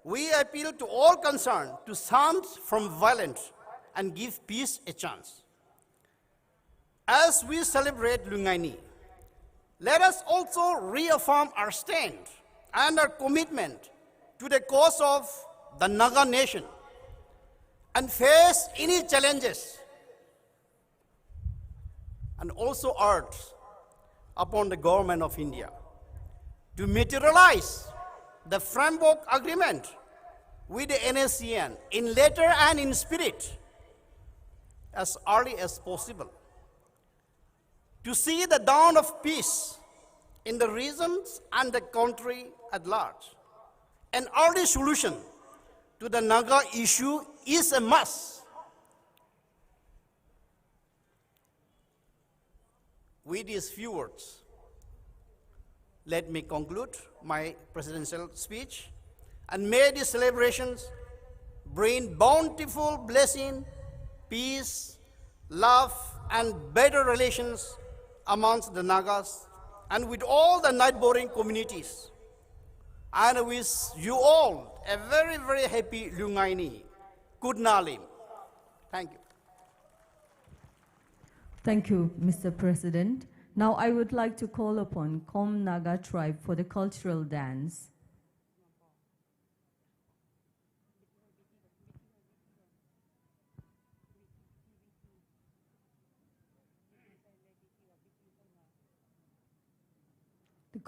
we appeal to all concerned to stand from violence and give peace a chance. As we celebrate Lui-Ngai-Ni, let us also reaffirm our stand and our commitment to the cause of the Naga nation and face any challenges, and also urge upon the government of India to materialize the framework agreement with the NACN in letter and in spirit as early as possible, to see the dawn of peace in the regions and the country at large. An early solution to the Naga issue is a must. With these few words, let me conclude my presidential speech, and may these celebrations bring bountiful blessing, peace, love, and better relations amongst the Nagas and with all the neighboring communities. And I wish you all a very, very happy Lui-Ngai-Ni. Good Nalim. Thank you. Thank you, Mr. President. Now I would like to call upon Kom Naga tribe for the cultural dance.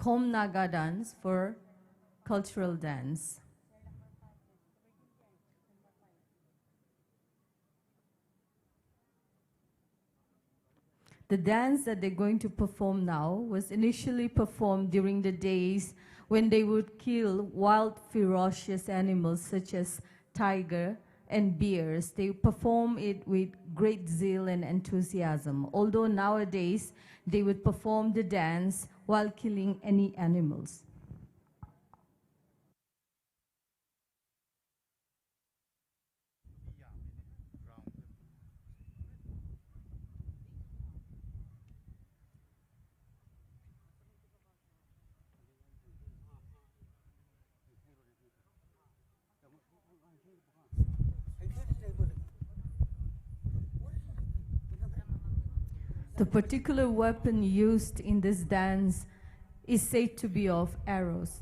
Khom Naga dance for cultural dance. The dance that they're going to perform now was initially performed during the days when they would kill wild, ferocious animals such as tiger and bears. They perform it with great zeal and enthusiasm, although nowadays they would perform the dance while killing any animals. The particular weapon used in this dance is said to be of arrows.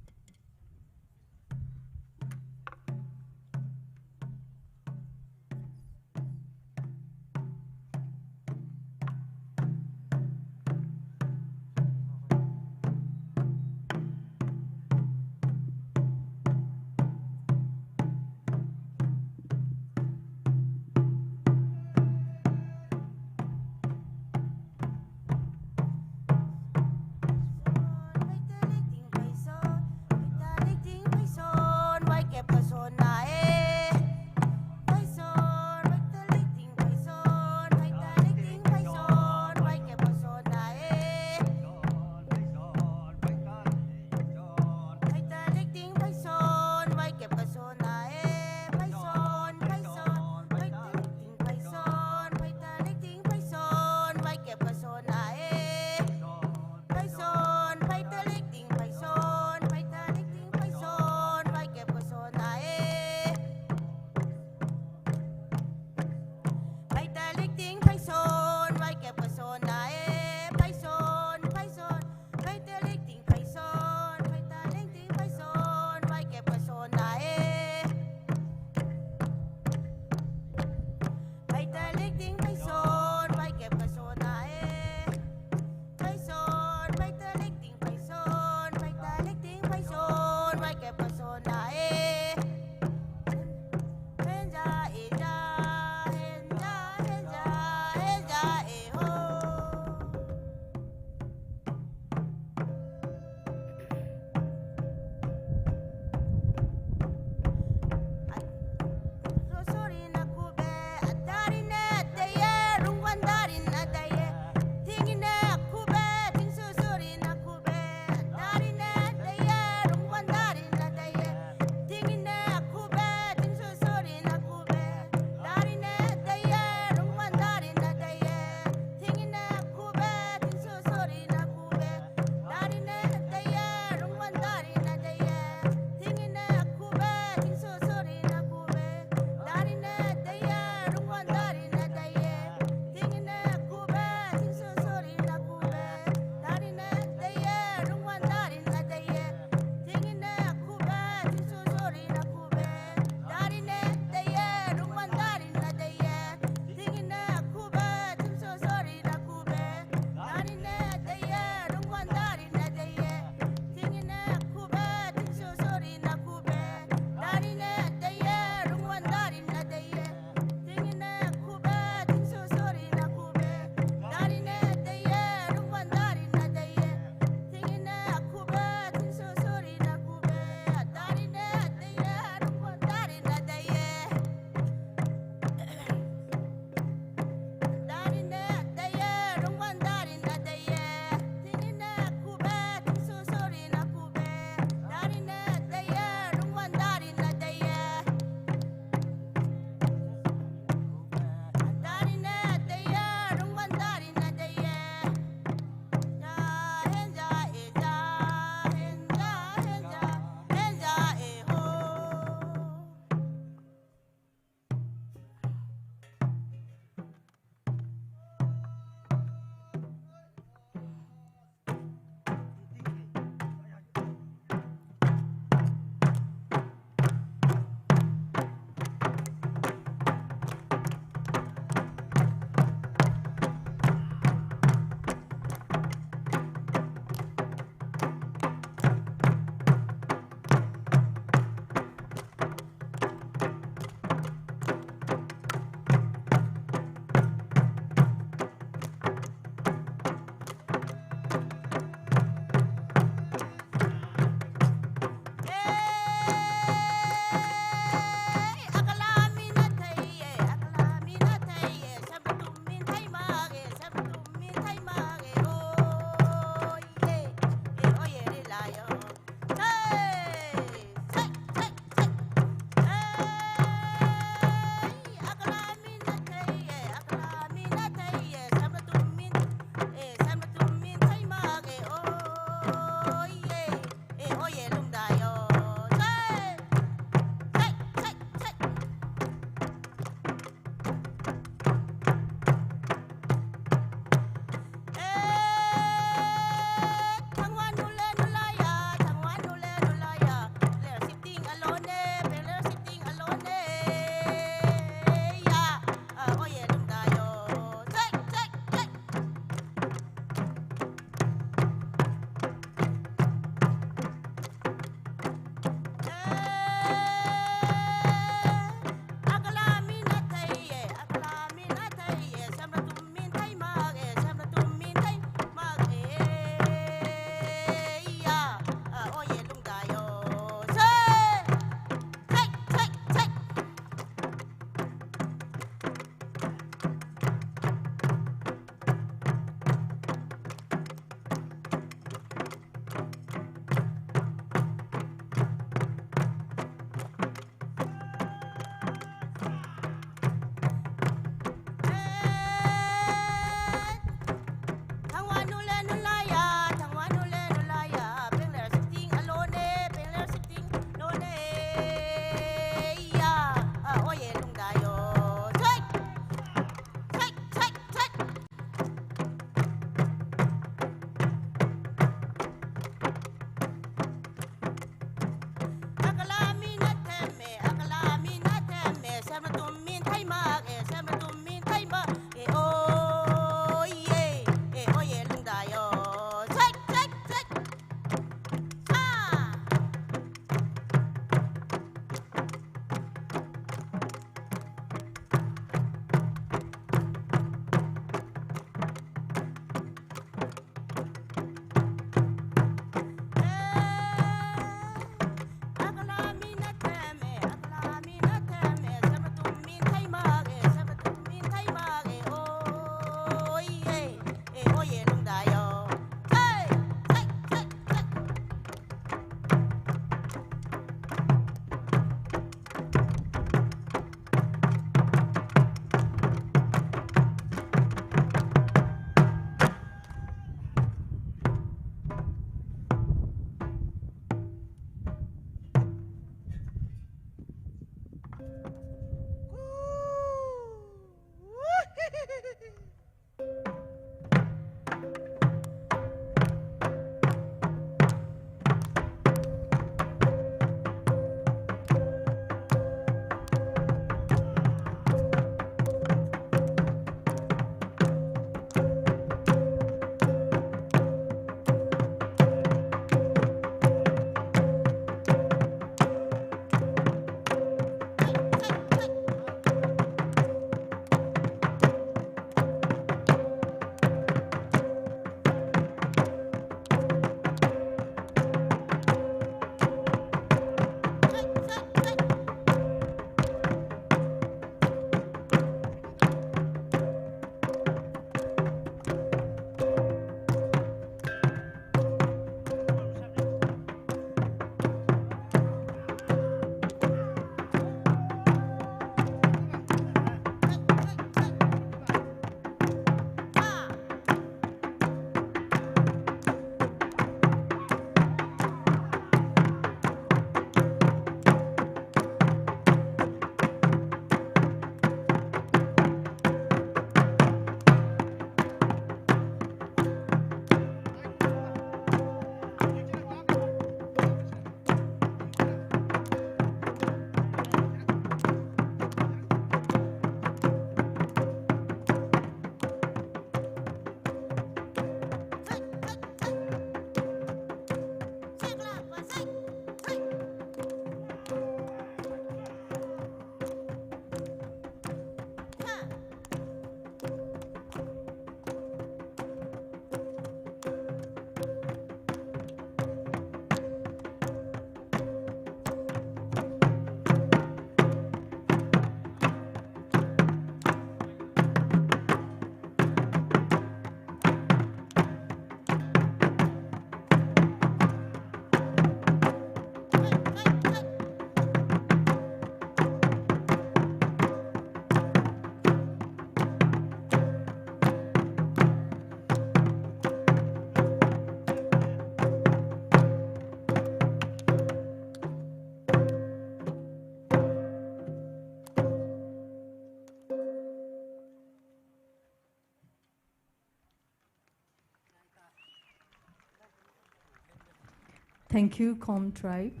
Thank you, Com Tribe.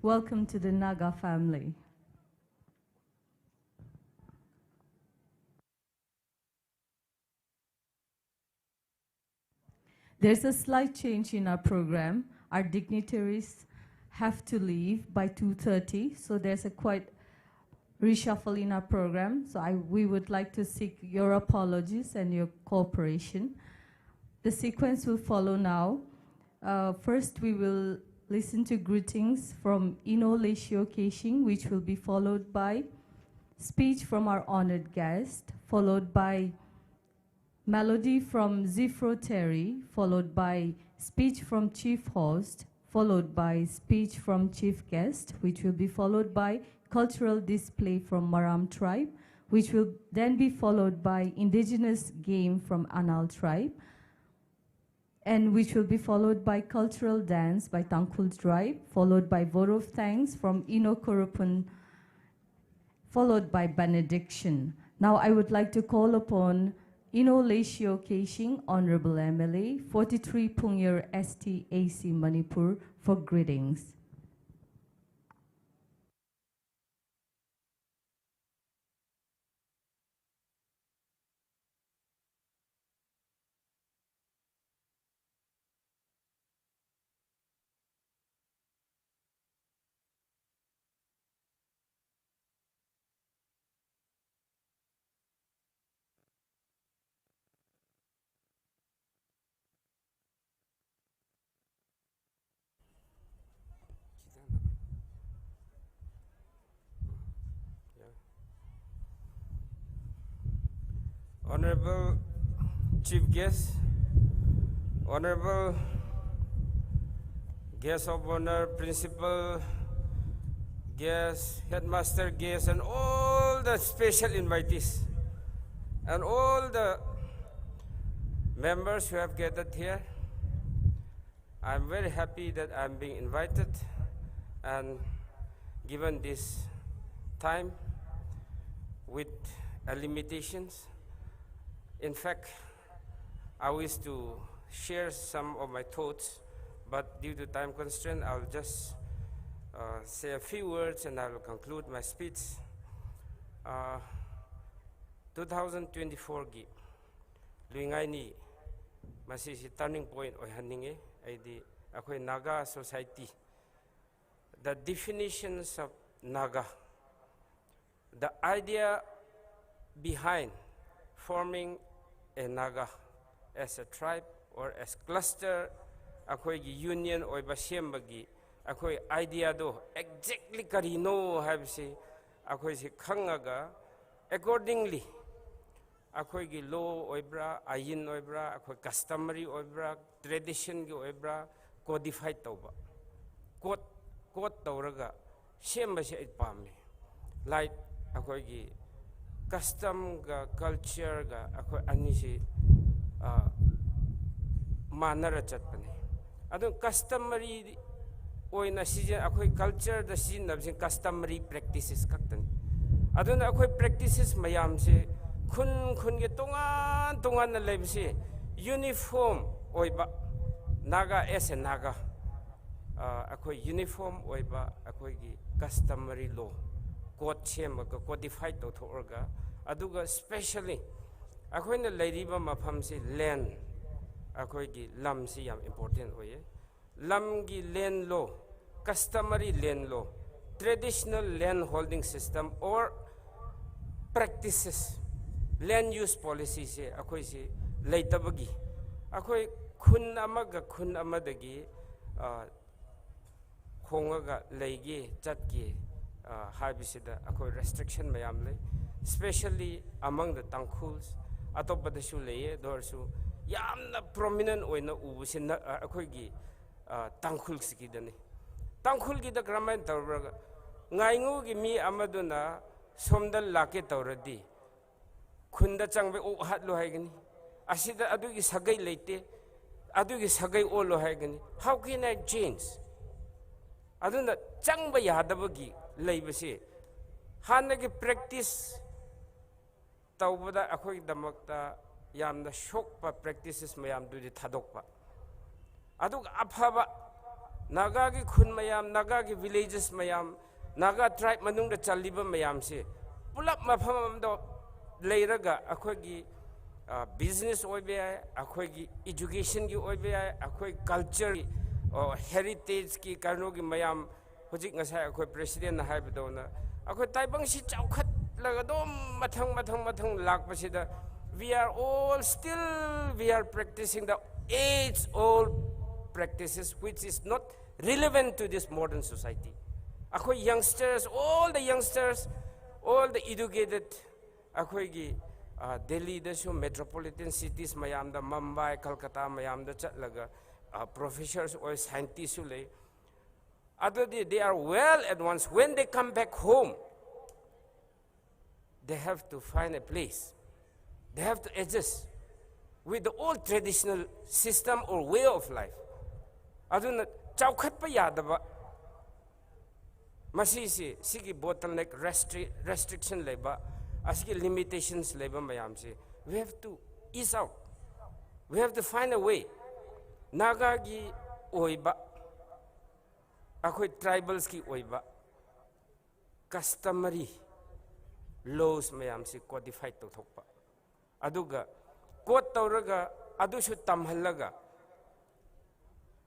Welcome to the Naga family. There's a slight change in our program. Our dignitaries have to leave by 2:30, so there's a quite reshuffle in our program. So we would like to seek your apologies and your cooperation. The sequence will follow now. First, we will listen to greetings from Ino Leishio Keshing, which will be followed by speech from our honored guest, followed by melody from Zifro Terry, followed by speech from Chief Host, followed by speech from Chief Guest, which will be followed by cultural display from Maram tribe, which will then be followed by indigenous game from Anal tribe, and which will be followed by cultural dance by Tangkhul tribe, followed by vote of thanks from Ino Kurupun, followed by benediction. Now I would like to call upon Ino Leishio Keshing, Honorable MLA, 43 Pungyur STAC Manipur, for greetings. Honorable Chief Guest, Honorable Guest of Honor, Principal Guest, Headmaster Guest, and all the special invitees, and all the members who have gathered here. I'm very happy that I'm being invited and given this time with limitations. In fact, I wish to share some of my thoughts, but due to time constraint, I'll just say a few words and I will conclude my speech. 2024 gi Lui-Ngai-Ni masisi turning point oihaninge aidi akoi Naga society. The definitions of Naga, the idea behind forming a Naga as a tribe or as cluster, akoi gi union oi basem bagi akoi idea do exactly karino have si akoi si khangaga accordingly akoi gi law oibra ayin oibra akoi customary oibra tradition gi oibra codified toba code tawraga sem si pame like akoi gi custom ga culture ga akoi ani si manara chatpane adun customary oina season akoi culture the season of customary practices kaktan adun akoi practices mayam se khun ge tongan na lebse uniform oiba Naga as a Naga akoi uniform oiba akoi gi customary law code chema ka codified to thorga aduga specially akoi na leiriba mafam se land akoi gi lam si yam important oye lam gi land law customary land law traditional land holding system or practices land use policy se akoi se leitabagi akoi khun amaga khun amadagi khongaga leige chatki habisida akoi restriction mayam le especially among the Tangkhuls atopadasu leye dorsu yamna prominent oina ubusin akoi gi Tangkhul sikidani Tangkhul gi da graman tawraga ngaingu gi mi amaduna somdal lake tawradi khunda changbe o hatlo haigani asida adugi sagai leite adugi sagai olo haigani how can I change aduna changba yadabagi leibase hanagi practice tawbada akoi damakta yamna shokpa practices mayam du thadokpa aduk aphaba naga gi khun mayam naga gi villages mayam naga tribe manung da chaliba mayam se pulap mafam do leiraga akhoi gi business oibe akhoi gi education gi oibe akhoi culture heritage ki karno gi mayam hojik ngasai akhoi president na haibdo na akhoi taibang si chaukhat laga dom mathang lakpasida we are all still we are practicing the age old practices which is not relevant to this modern society. Akhoi youngsters, all the youngsters, all the educated, akhoi gi Delhi da so metropolitan cities mayam da Mumbai, Calcutta mayam da chatlaga professors or scientists su lay. They are well advanced. When they come back home, they have to find a place. They have to adjust with the old traditional system or way of life. Aduna chaukhat pa yadaba masisi sigi bottleneck restriction leba asigi limitations leba mayam se we have to ease out. We have to find a way. Naga gi oiba akhoi tribals ki oiba customary laws mayam se codified to thokpa aduga quote tawraga adushu tamhallaga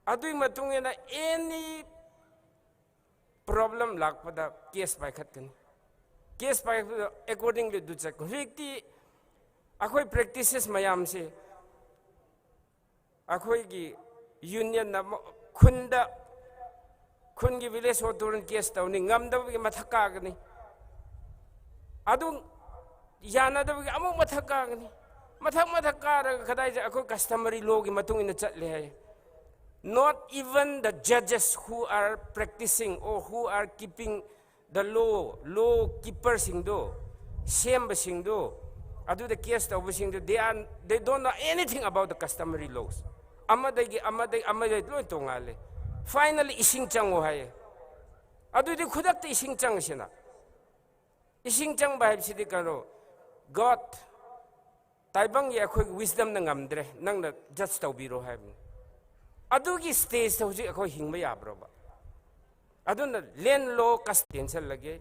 adui matungena any problem lakpada case by khatkani case by accordingly do check rikti akhoi practices mayam se akhoi gi union na khunda khungi village hoturun case tawni ngamdab gi mathaka gani adu yana da gi amu mathaka gani mathaka ra khadai ja akhoi customary law gi matung ina chatle hai. Not even the judges who are practicing or who are keeping the law keepers singdo, same singdo, adu the case of singdo, they don't know anything about the customary laws. Amadagi lo tongale. Finally ising chang hai. Adu the khudak te ising chang sina. Ising chang bahib sidi karo. God taibang ya khoi wisdom na ngamdre nang na judge tawbiro hai. Adugi stage to ji ko hingba yabro ba aduna len law custodian lage